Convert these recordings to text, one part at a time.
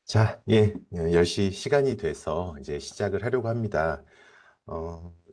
자, 10시 시간이 돼서 이제 시작을 하려고 합니다.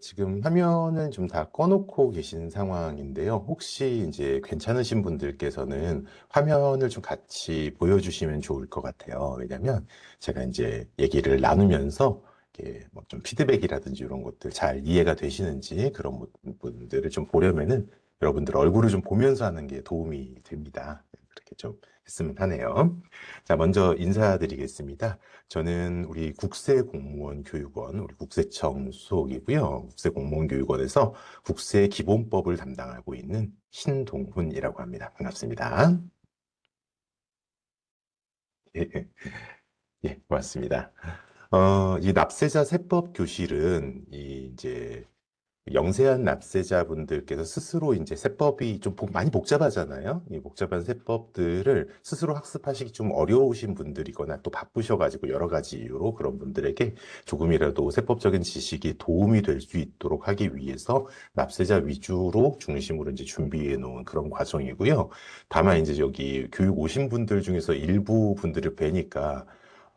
지금 화면을 좀 다 꺼놓고 계신 상황인데요. 혹시 이제 괜찮으신 분들께서는 화면을 좀 같이 보여주시면 좋을 것 같아요. 왜냐면 제가 이제 얘기를 나누면서 이렇게 뭐 좀 피드백이라든지 이런 것들 잘 이해가 되시는지 그런 분들을 좀 보려면은 여러분들 얼굴을 좀 보면서 하는 게 도움이 됩니다. 그렇게 좀 했으면 하네요. 자, 먼저 인사드리겠습니다. 저는 우리 국세공무원교육원, 우리 국세청 소속이고요. 국세공무원교육원에서 국세기본법을 담당하고 있는 신동훈이라고 합니다. 반갑습니다. 예, 예, 예, 고맙습니다. 이 납세자 세법 교실은 이제 영세한 납세자분들께서 스스로 이제 세법이 좀 많이 복잡하잖아요. 이 복잡한 세법들을 스스로 학습하시기 좀 어려우신 분들이거나 또 바쁘셔가지고 여러 가지 이유로 그런 분들에게 조금이라도 세법적인 지식이 도움이 될 수 있도록 하기 위해서 납세자 위주로 중심으로 이제 준비해 놓은 그런 과정이고요. 다만 이제 여기 교육 오신 분들 중에서 일부 분들을 뵈니까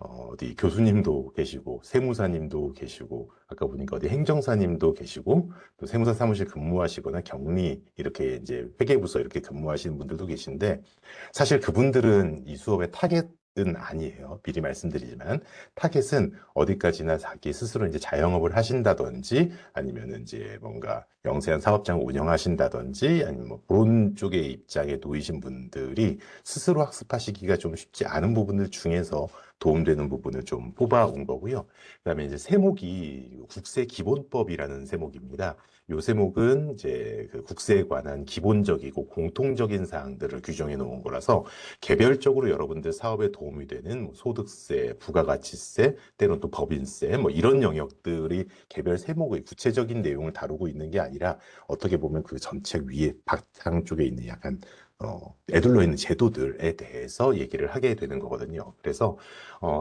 어디 교수님도 계시고 세무사님도 계시고 아까 보니까 어디 행정사님도 계시고 또 세무사 사무실 근무하시거나 격리 이렇게 이제 회계부서 이렇게 근무하시는 분들도 계신데 사실 그분들은 이 수업의 타겟은 아니에요. 미리 말씀드리지만 타겟은 어디까지나 자기 스스로 이제 자영업을 하신다든지 아니면 이제 뭔가 영세한 사업장을 운영하신다든지 아니면 뭐 그런 쪽의 입장에 놓이신 분들이 스스로 학습하시기가 좀 쉽지 않은 부분들 중에서 도움되는 부분을 좀 뽑아온 거고요. 그다음에 이제 세목이 국세기본법이라는 세목입니다. 요 세목은 이제 그 국세에 관한 기본적이고 공통적인 사항들을 규정해 놓은 거라서 개별적으로 여러분들 사업에 도움이 되는 뭐 소득세, 부가가치세, 때로는 또 법인세, 뭐 이런 영역들이 개별 세목의 구체적인 내용을 다루고 있는 게 아니라 어떻게 보면 그 전체 위에 바탕 쪽에 있는 약간 애둘러 있는 제도들에 대해서 얘기를 하게 되는 거거든요. 그래서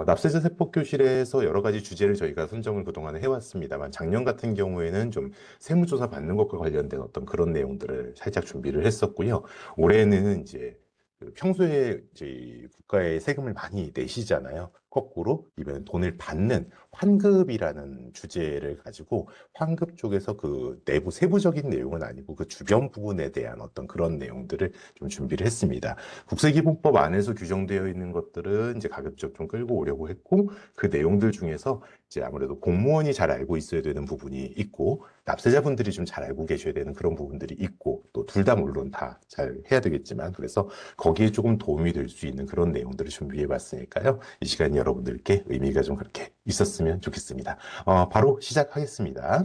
납세자 세법 교실에서 여러 가지 주제를 저희가 선정을 그동안에 해왔습니다만 작년 같은 경우에는 좀 세무조사 받는 것과 관련된 어떤 그런 내용들을 살짝 준비를 했었고요. 올해는 이제 그 평소에 이제 국가에 세금을 많이 내시잖아요. 거꾸로 이번 돈을 받는 환급이라는 주제를 가지고 환급 쪽에서 그 내부 세부적인 내용은 아니고 그 주변 부분에 대한 어떤 그런 내용들을 좀 준비를 했습니다. 국세기본법 안에서 규정되어 있는 것들은 이제 가급적 좀 끌고 오려고 했고 그 내용들 중에서 이제 아무래도 공무원이 잘 알고 있어야 되는 부분이 있고 납세자분들이 좀 잘 알고 계셔야 되는 그런 부분들이 있고 또 둘 다 물론 다 잘 해야 되겠지만 그래서 거기에 조금 도움이 될 수 있는 그런 내용들을 준비해 봤으니까요. 이 시간이 여러분들께 의미가 좀 그렇게 있었으면 좋겠습니다. 바로 시작하겠습니다.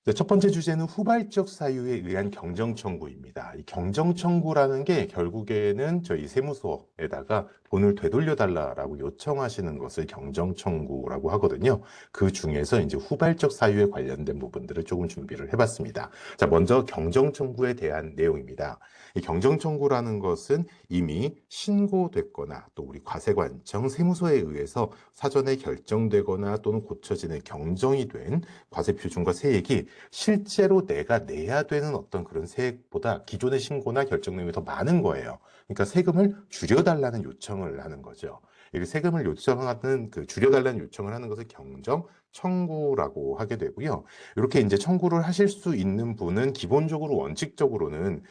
네, 첫 번째 주제는 후발적 사유에 의한 경정 청구입니다. 이 경정 청구라는 게 결국에는 저희 세무서에다가 돈을 되돌려 달라라고 요청하시는 것을 경정 청구라고 하거든요. 그 중에서 이제 후발적 사유에 관련된 부분들을 조금 준비를 해봤습니다. 자, 먼저 경정 청구에 대한 내용입니다. 이 경정 청구라는 것은 이미 신고됐거나 또 우리 과세관청 세무서에 의해서 사전에 결정되거나 또는 고쳐지는 경정이 된 과세 표준과 세액이 실제로 내가 내야 되는 어떤 그런 세액보다 기존의 신고나 결정 내용이 더 많은 거예요. 그러니까 세금을 줄여달라는 요청을 하는 거죠. 이 세금을 요청하는 그 줄여달라는 요청을 하는 것을 경정 청구라고 하게 되고요. 이렇게 이제 청구를 하실 수 있는 분은 기본적으로 원칙적으로는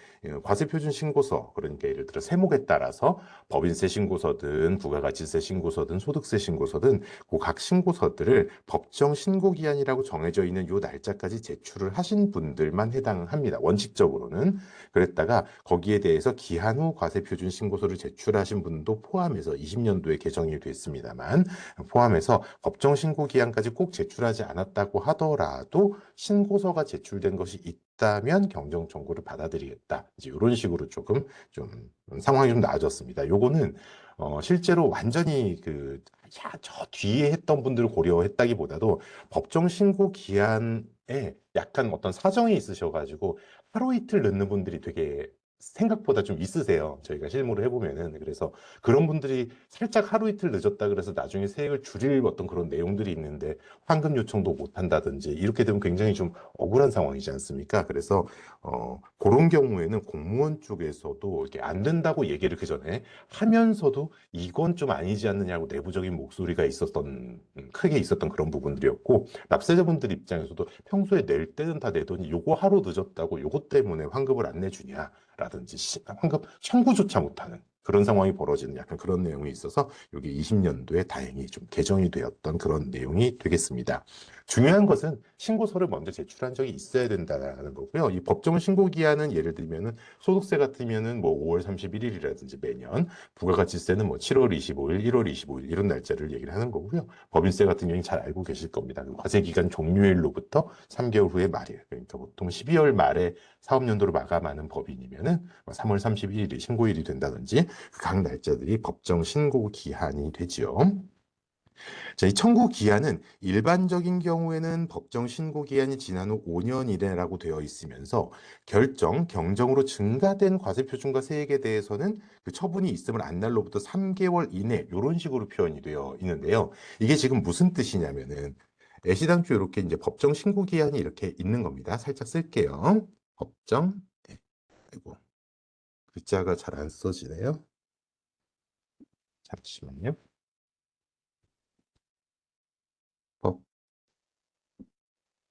과세표준 신고서 그러니까 예를 들어 세목에 따라서 법인세 신고서든 부가가치세 신고서든 소득세 신고서든 그 각 신고서들을 법정 신고 기한이라고 정해져 있는 요 날짜까지 제출을 하신 분들만 해당합니다. 원칙적으로는. 그랬다가 거기에 대해서 기한 후 과세표준 신고서를 제출하신 분도 포함해서 20년도에 개정이 됐습니다만 포함해서 법정 신고 기한까지 꼭 제출하지 않았다고 하더라도 신고서가 제출된 것이 있다면 경정 청구를 받아들이겠다. 이제 이런 식으로 조금 좀 상황이 좀 나아졌습니다. 요거는 실제로 완전히 그, 야, 저 뒤에 했던 분들을 고려했다기보다도 법정 신고 기한에 약간 어떤 사정이 있으셔가지고 하루 이틀 늦는 분들이 되게 생각보다 좀 있으세요. 저희가 실무를 해보면은. 그래서 그런 분들이 살짝 하루 이틀 늦었다 그래서 나중에 세액을 줄일 어떤 그런 내용들이 있는데 환급 요청도 못 한다든지 이렇게 되면 굉장히 좀 억울한 상황이지 않습니까? 그래서 그런 경우에는 공무원 쪽에서도 이렇게 안 된다고 얘기를 그 전에 하면서도 이건 좀 아니지 않느냐고 내부적인 목소리가 있었던 크게 있었던 그런 부분들이었고 납세자분들 입장에서도 평소에 낼 때는 다 내더니 요거 하루 늦었다고 요것 때문에 환급을 안 내주냐라든지 환급 청구조차 못하는 그런 상황이 벌어지는 약간 그런 내용이 있어서 이게 20년도에 다행히 좀 개정이 되었던 그런 내용이 되겠습니다. 중요한 것은 신고서를 먼저 제출한 적이 있어야 된다는 거고요. 이 법정 신고 기한은 예를 들면은 소득세 같으면은 뭐 5월 31일이라든지 매년 부가가치세는 뭐 7월 25일, 1월 25일 이런 날짜를 얘기를 하는 거고요. 법인세 같은 경우는 잘 알고 계실 겁니다. 과세기간 종료일로부터 3개월 후에 말이에요. 그러니까 보통 12월 말에 사업연도를 마감하는 법인이면은 3월 31일이 신고일이 된다든지 각 날짜들이 법정 신고 기한이 되지요. 자, 이 청구 기한은 일반적인 경우에는 법정 신고 기한이 지난 후 5년 이내라고 되어 있으면서 경정으로 증가된 과세표준과 세액에 대해서는 그 처분이 있음을 안 날로부터 3개월 이내 이런 식으로 표현이 되어 있는데요. 이게 지금 무슨 뜻이냐면은 애시당초 이렇게 이제 법정 신고 기한이 이렇게 있는 겁니다. 살짝 쓸게요. 법정, 네, 아이고 글자가 잘 안 써지네요. 잠시만요.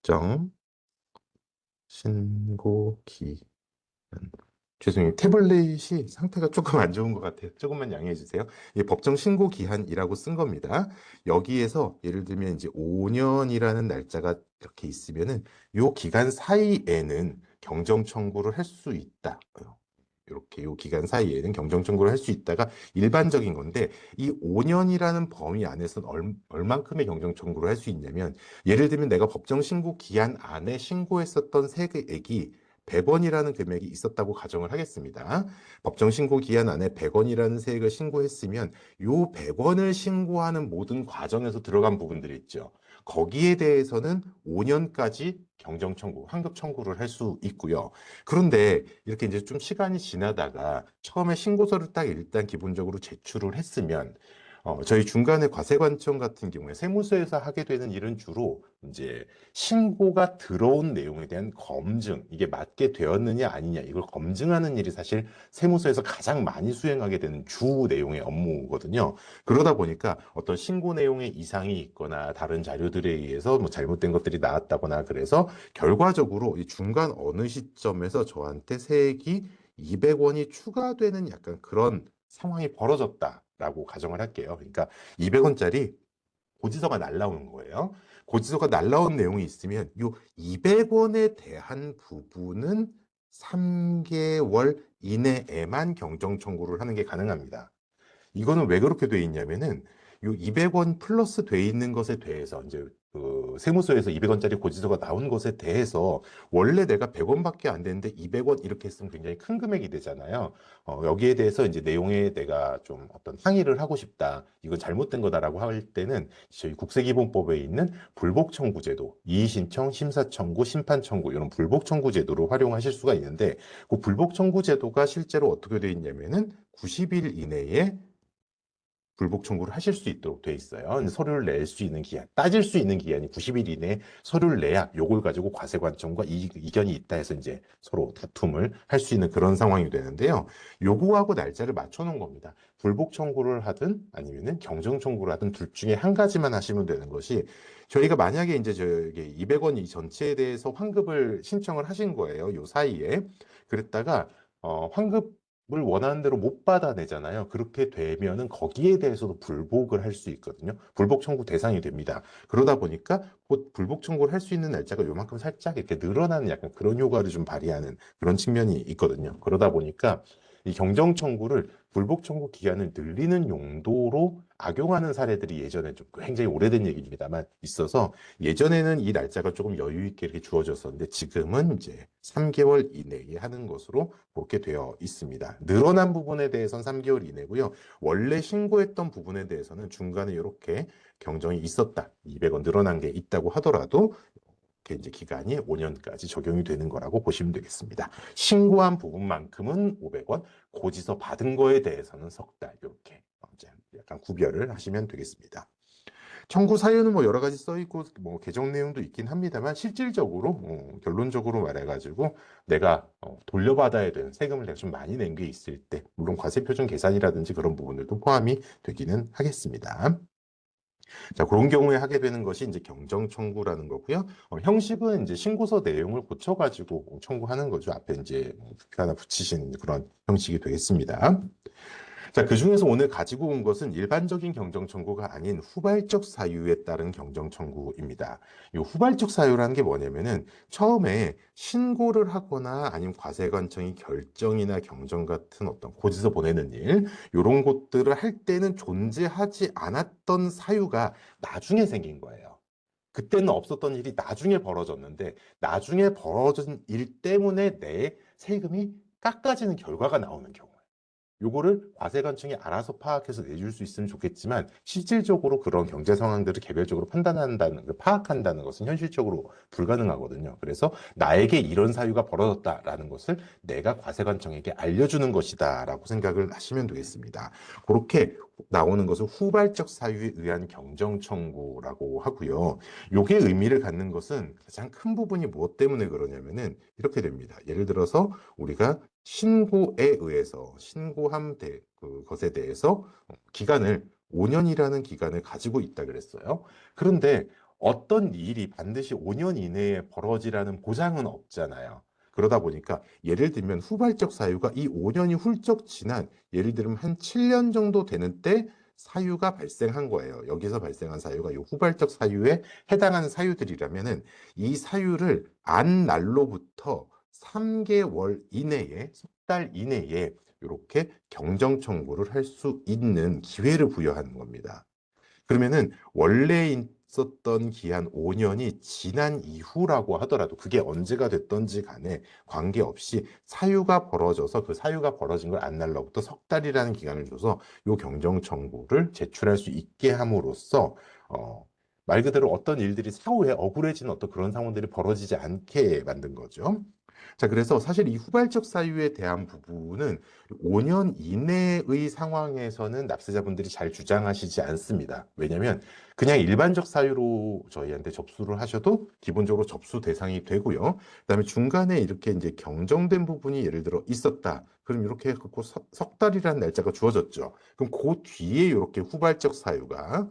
법정 신고 기한. 죄송해요. 태블릿이 상태가 조금 안 좋은 것 같아요. 조금만 양해해 주세요. 이 법정 신고 기한이라고 쓴 겁니다. 여기에서 예를 들면 이제 5년이라는 날짜가 이렇게 있으면은 요 기간 사이에는 경정 청구를 할 수 있다. 이렇게 요 기간 사이에는 경정 청구를 할 수 있다가 일반적인 건데 이 5년이라는 범위 안에서는 얼만큼의 경정 청구를 할 수 있냐면 예를 들면 내가 법정 신고 기한 안에 신고했었던 세액이 100원이라는 금액이 있었다고 가정을 하겠습니다. 법정 신고 기한 안에 100원이라는 세액을 신고했으면 요 100원을 신고하는 모든 과정에서 들어간 부분들이 있죠. 거기에 대해서는 5년까지 경정 청구, 환급 청구를 할 수 있고요. 그런데 이렇게 이제 좀 시간이 지나다가 처음에 신고서를 딱 일단 기본적으로 제출을 했으면 저희 중간에 과세관청 같은 경우에 세무서에서 하게 되는 일은 주로 이제 신고가 들어온 내용에 대한 검증, 이게 맞게 되었느냐 아니냐, 이걸 검증하는 일이 사실 세무서에서 가장 많이 수행하게 되는 주 내용의 업무거든요. 그러다 보니까 어떤 신고 내용에 이상이 있거나 다른 자료들에 의해서 뭐 잘못된 것들이 나왔다거나 그래서 결과적으로 이 중간 어느 시점에서 저한테 세액이 200원이 추가되는 약간 그런 상황이 벌어졌다라고 가정을 할게요. 그러니까 200원짜리 고지서가 날라오는 거예요. 고지서가 날라온 내용이 있으면 이 200원에 대한 부분은 3개월 이내에만 경정 청구를 하는 게 가능합니다. 이거는 왜 그렇게 돼 있냐면은 요 200원 플러스 돼 있는 것에 대해서 이제 그 세무서에서 200원짜리 고지서가 나온 것에 대해서 원래 내가 100원밖에 안 되는데 200원 이렇게 했으면 굉장히 큰 금액이 되잖아요. 여기에 대해서 이제 내용에 내가 좀 어떤 항의를 하고 싶다. 이건 잘못된 거다라고 할 때는 저희 국세기본법에 있는 불복청구제도, 이의신청, 심사청구, 심판청구 이런 불복청구제도를 활용하실 수가 있는데 그 불복청구제도가 실제로 어떻게 돼 있냐면은 90일 이내에 불복 청구를 하실 수 있도록 돼 있어요. 서류를 낼 수 있는 기한, 따질 수 있는 기한이 90일 이내에 서류를 내야 요걸 가지고 과세관청과 이견이 있다 해서 이제 서로 다툼을 할 수 있는 그런 상황이 되는데요. 요거하고 날짜를 맞춰 놓은 겁니다. 불복 청구를 하든 아니면은 경정 청구를 하든 둘 중에 한 가지만 하시면 되는 것이 저희가 만약에 이제 저기 200원 이 전체에 대해서 환급을 신청을 하신 거예요. 요 사이에. 그랬다가 환급 을 원하는 대로 못 받아내잖아요. 그렇게 되면은 거기에 대해서도 불복을 할 수 있거든요. 불복 청구 대상이 됩니다. 그러다 보니까 곧 불복 청구를 할 수 있는 날짜가 요만큼 살짝 이렇게 늘어나는 약간 그런 효과를 좀 발휘하는 그런 측면이 있거든요. 그러다 보니까 이 경정 청구를 불복 청구 기간을 늘리는 용도로 악용하는 사례들이 예전에 좀 굉장히 오래된 얘기입니다만 있어서 예전에는 이 날짜가 조금 여유 있게 이렇게 주어졌었는데 지금은 이제 3개월 이내에 하는 것으로 그렇게 되어 있습니다. 늘어난 부분에 대해서는 3개월 이내고요. 원래 신고했던 부분에 대해서는 중간에 이렇게 경정이 있었다. 200원 늘어난 게 있다고 하더라도 이렇게 이제 기간이 5년까지 적용이 되는 거라고 보시면 되겠습니다. 신고한 부분만큼은 500원, 고지서 받은 거에 대해서는 석 달, 이렇게 이제 약간 구별을 하시면 되겠습니다. 청구 사유는 뭐 여러 가지 써 있고 뭐 개정 내용도 있긴 합니다만 실질적으로 결론적으로 말해가지고 내가 돌려받아야 되는 세금을 내가 좀 많이 낸 게 있을 때 물론 과세표준 계산이라든지 그런 부분들도 포함이 되기는 하겠습니다. 자, 그런 경우에 하게 되는 것이 이제 경정 청구라는 거고요. 형식은 이제 신고서 내용을 고쳐가지고 청구하는 거죠. 앞에 이제 부표 하나 붙이신 그런 형식이 되겠습니다. 자, 그중에서 오늘 가지고 온 것은 일반적인 경정 청구가 아닌 후발적 사유에 따른 경정 청구입니다. 이 후발적 사유라는 게 뭐냐면은 처음에 신고를 하거나 아니면 과세관청이 결정이나 경정 같은 어떤 고지서 보내는 일, 이런 것들을 할 때는 존재하지 않았던 사유가 나중에 생긴 거예요. 그때는 없었던 일이 나중에 벌어졌는데 나중에 벌어진 일 때문에 내 세금이 깎아지는 결과가 나오는 경우. 요거를 과세관청이 알아서 파악해서 내줄 수 있으면 좋겠지만 실질적으로 그런 경제 상황들을 개별적으로 판단한다는 파악한다는 것은 현실적으로 불가능하거든요. 그래서 나에게 이런 사유가 벌어졌다라는 것을 내가 과세관청에게 알려주는 것이다라고 생각을 하시면 되겠습니다. 그렇게 나오는 것을 후발적 사유에 의한 경정 청구라고 하고요. 요게 의미를 갖는 것은 가장 큰 부분이 무엇 때문에 그러냐면은 이렇게 됩니다. 예를 들어서 우리가 신고에 의해서 신고한 것에 대해서 기간을 5년이라는 기간을 가지고 있다 그랬어요. 그런데 어떤 일이 반드시 5년 이내에 벌어지라는 보장은 없잖아요. 그러다 보니까 예를 들면 후발적 사유가 이 5년이 훌쩍 지난 예를 들면 한 7년 정도 되는 때 사유가 발생한 거예요. 여기서 발생한 사유가 이 후발적 사유에 해당하는 사유들이라면은 이 사유를 안 날로부터 3개월 이내에, 석 달 이내에 이렇게 경정 청구를 할 수 있는 기회를 부여하는 겁니다. 그러면은 원래 있었던 기한 5년이 지난 이후라고 하더라도 그게 언제가 됐던지 간에 관계없이 사유가 벌어져서 그 사유가 벌어진 걸 안 날로부터 석 달이라는 기간을 줘서 요 경정 청구를 제출할 수 있게 함으로써 말 그대로 어떤 일들이 사후에 억울해지는 어떤 그런 상황들이 벌어지지 않게 만든 거죠. 자, 그래서 사실 이 후발적 사유에 대한 부분은 5년 이내의 상황에서는 납세자분들이 잘 주장하시지 않습니다. 왜냐하면 그냥 일반적 사유로 저희한테 접수를 하셔도 기본적으로 접수 대상이 되고요. 그다음에 중간에 이렇게 이제 경정된 부분이 예를 들어 있었다. 그럼 이렇게 해갖고 석 달이라는 날짜가 주어졌죠. 그럼 그 뒤에 이렇게 후발적 사유가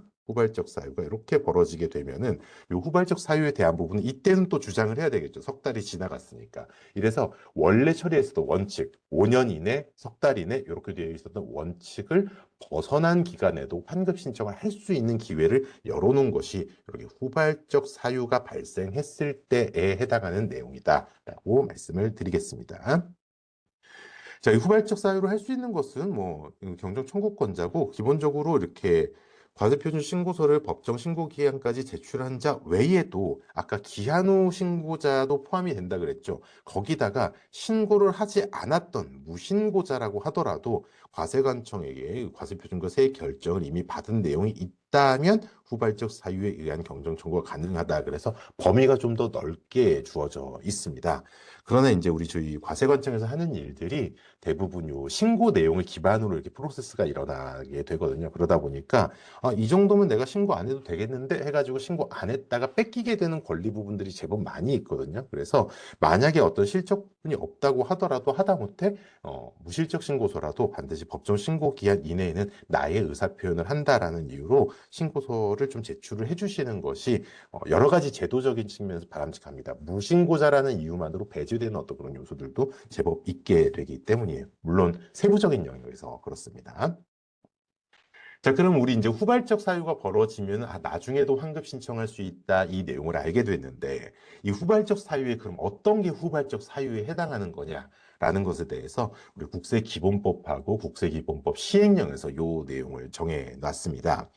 이렇게 벌어지게 되면은 이 후발적 사유에 대한 부분은 이때는 또 주장을 해야 되겠죠. 석 달이 지나갔으니까. 이래서 원래 처리했었던 원칙, 5년 이내, 석 달 이내 이렇게 되어 있었던 원칙을 벗어난 기간에도 환급 신청을 할 수 있는 기회를 열어놓은 것이 이렇게 후발적 사유가 발생했을 때에 해당하는 내용이다라고 말씀을 드리겠습니다. 자, 이 후발적 사유로 할 수 있는 것은 뭐 경정 청구권자고 기본적으로 이렇게 과세표준 신고서를 법정 신고 기한까지 제출한 자 외에도 아까 기한 후 신고자도 포함이 된다 그랬죠. 거기다가 신고를 하지 않았던 무신고자라고 하더라도 과세관청에게 과세표준과 세액 결정을 이미 받은 내용이 있다면 후발적 사유에 의한 경정 청구가 가능하다. 그래서 범위가 좀 더 넓게 주어져 있습니다. 그러나 이제 저희 과세관청에서 하는 일들이 대부분 요 신고 내용을 기반으로 이렇게 프로세스가 일어나게 되거든요. 그러다 보니까 이 정도면 내가 신고 안 해도 되겠는데 해가지고 신고 안 했다가 뺏기게 되는 권리 부분들이 제법 많이 있거든요. 그래서 만약에 어떤 실적 부분이 없다고 하더라도 하다못해 무실적 신고서라도 반드시 법정 신고 기한 이내에는 나의 의사 표현을 한다라는 이유로 신고서를 좀 제출을 해주시는 것이 여러 가지 제도적인 측면에서 바람직합니다. 무신고자라는 이유만으로 배제되는 어떤 그런 요소들도 제법 있게 되기 때문이에요. 물론 세부적인 영역에서 그렇습니다. 자, 그럼 우리 이제 후발적 사유가 벌어지면 나중에도 환급 신청할 수 있다 이 내용을 알게 됐는데 이 후발적 사유에 그럼 어떤 게 후발적 사유에 해당하는 거냐라는 것에 대해서 우리 국세기본법하고 국세기본법 시행령에서 이 내용을 정해 놨습니다.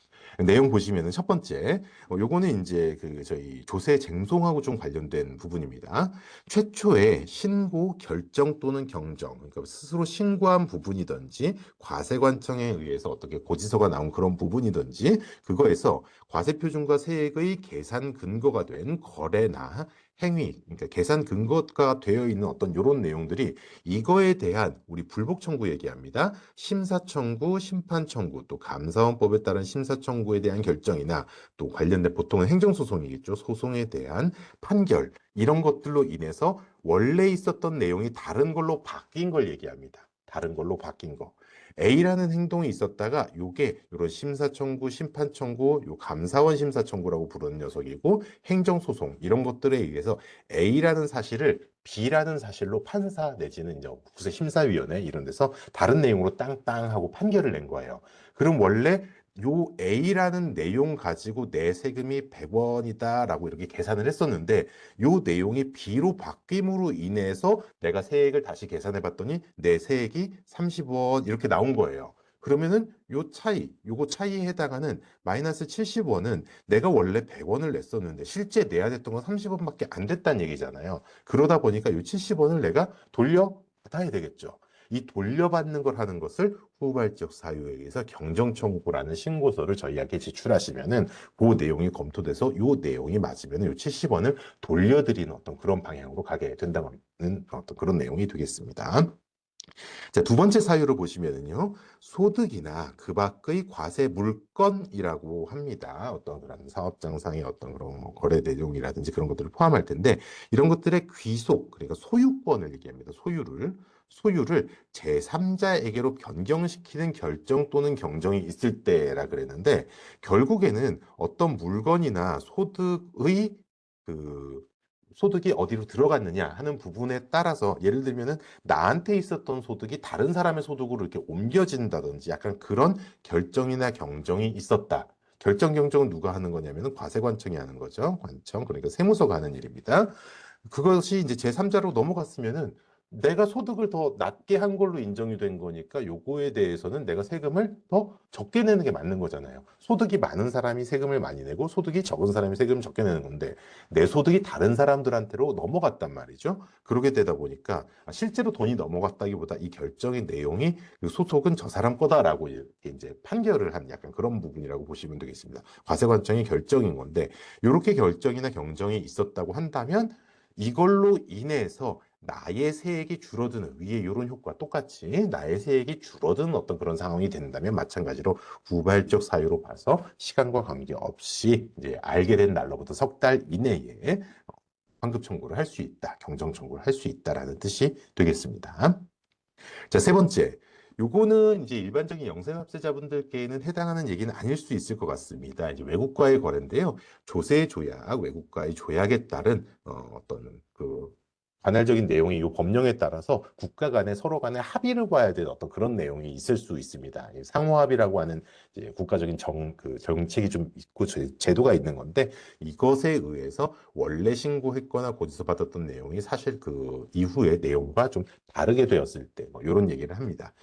내용 보시면은 첫 번째, 요거는 이제 저희 조세 쟁송하고 좀 관련된 부분입니다. 최초에 신고, 결정 또는 경정, 그러니까 스스로 신고한 부분이든지 과세관청에 의해서 어떻게 고지서가 나온 그런 부분이든지 그거에서 과세표준과 세액의 계산 근거가 된 거래나 행위, 그러니까 계산 근거가 되어 있는 어떤 이런 내용들이 이거에 대한 우리 불복 청구 얘기합니다. 심사 청구, 심판 청구, 또 감사원법에 따른 심사 청구에 대한 결정이나 또 관련된 보통은 행정소송이겠죠. 소송에 대한 판결, 이런 것들로 인해서 원래 있었던 내용이 다른 걸로 바뀐 걸 얘기합니다. 다른 걸로 바뀐 거. A라는 행동이 있었다가 요게 요런 심사 청구, 심판 청구, 요 감사원 심사 청구라고 부르는 녀석이고 행정소송 이런 것들에 의해서 A라는 사실을 B라는 사실로 판사 내지는 이제 국세 심사위원회 이런 데서 다른 내용으로 땅땅 하고 판결을 낸 거예요. 그럼 원래 요 A라는 내용 가지고 내 세금이 100원이다라고 이렇게 계산을 했었는데 요 내용이 B로 바뀜으로 인해서 내가 세액을 다시 계산해 봤더니 내 세액이 30원 이렇게 나온 거예요. 그러면은 요 차이, 요거 차이에 해당하는 마이너스 70원은 내가 원래 100원을 냈었는데 실제 내야 됐던 건 30원밖에 안 됐다는 얘기잖아요. 그러다 보니까 요 70원을 내가 돌려받아야 되겠죠. 이 돌려받는 걸 하는 것을 후발적 사유에 의해서 경정청구라는 신고서를 저희에게 제출하시면은 그 내용이 검토돼서 요 내용이 맞으면 요 70원을 돌려드리는 어떤 그런 방향으로 가게 된다는 어떤 그런 내용이 되겠습니다. 자, 두 번째 사유를 보시면은요, 소득이나 그 밖의 과세 물건이라고 합니다. 어떤 그런 사업장상의 어떤 그런 뭐 거래 내용이라든지 그런 것들을 포함할 텐데, 이런 것들의 귀속, 그러니까 소유권을 얘기합니다. 소유를 제3자에게로 변경시키는 결정 또는 경정이 있을 때라 그랬는데, 결국에는 어떤 물건이나 소득의 그 소득이 어디로 들어갔느냐 하는 부분에 따라서 예를 들면은 나한테 있었던 소득이 다른 사람의 소득으로 이렇게 옮겨진다든지 약간 그런 결정이나 경정이 있었다. 결정 경정은 누가 하는 거냐면은 과세관청이 하는 거죠. 관청 그러니까 세무서가 하는 일입니다. 그것이 이제 제3자로 넘어갔으면은 내가 소득을 더 낮게 한 걸로 인정이 된 거니까 요거에 대해서는 내가 세금을 더 적게 내는 게 맞는 거잖아요. 소득이 많은 사람이 세금을 많이 내고 소득이 적은 사람이 세금을 적게 내는 건데 내 소득이 다른 사람들한테로 넘어갔단 말이죠. 그렇게 되다 보니까 실제로 돈이 넘어갔다기보다 이 결정의 내용이 그 소속은 저 사람 거다라고 이렇게 이제 판결을 한 약간 그런 부분이라고 보시면 되겠습니다. 과세관청의 결정인 건데 이렇게 결정이나 경정이 있었다고 한다면 이걸로 인해서 나의 세액이 줄어드는 위에 이런 효과 똑같이 나의 세액이 줄어드는 어떤 그런 상황이 된다면 마찬가지로 후발적 사유로 봐서 시간과 관계없이 이제 알게 된 날로부터 석 달 이내에 환급 청구를 할 수 있다, 경정 청구를 할 수 있다라는 뜻이 되겠습니다. 자, 세 번째. 요거는 이제 일반적인 영세납세자분들께는 해당하는 얘기는 아닐 수 있을 것 같습니다. 이제 외국과의 거래인데요. 조세 조약, 외국과의 조약에 따른 어떤 그 관할적인 내용이 이 법령에 따라서 국가 간에 서로 간에 합의를 봐야 될 어떤 그런 내용이 있을 수 있습니다. 상호합의라고 하는 이제 국가적인 그 정책이 좀 있고 제도가 있는 건데 이것에 의해서 원래 신고했거나 고지서 받았던 내용이 사실 그 이후의 내용과 좀 다르게 되었을 때, 뭐 이런 얘기를 합니다.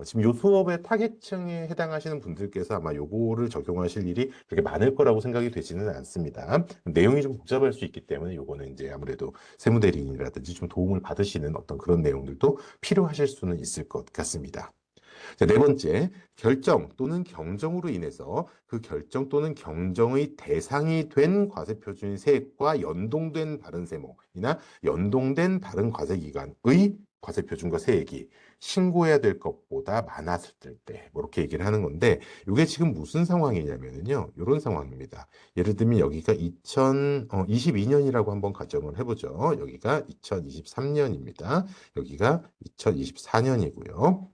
지금 요 수업의 타겟층에 해당하시는 분들께서 아마 요거를 적용하실 일이 그렇게 많을 거라고 생각이 되지는 않습니다. 내용이 좀 복잡할 수 있기 때문에 요거는 이제 아무래도 세무대리인이라든지 좀 도움을 받으시는 어떤 그런 내용들도 필요하실 수는 있을 것 같습니다. 자, 네 번째, 결정 또는 경정으로 인해서 그 결정 또는 경정의 대상이 된 과세표준의 세액과 연동된 다른 세목이나 연동된 다른 과세기관의 과세표준과 세액이 신고해야 될 것보다 많았을 때, 뭐 이렇게 얘기를 하는 건데, 이게 지금 무슨 상황이냐면요, 이런 상황입니다. 예를 들면 여기가 2022년이라고 한번 가정을 해보죠. 여기가 2023년입니다. 여기가 2024년이고요.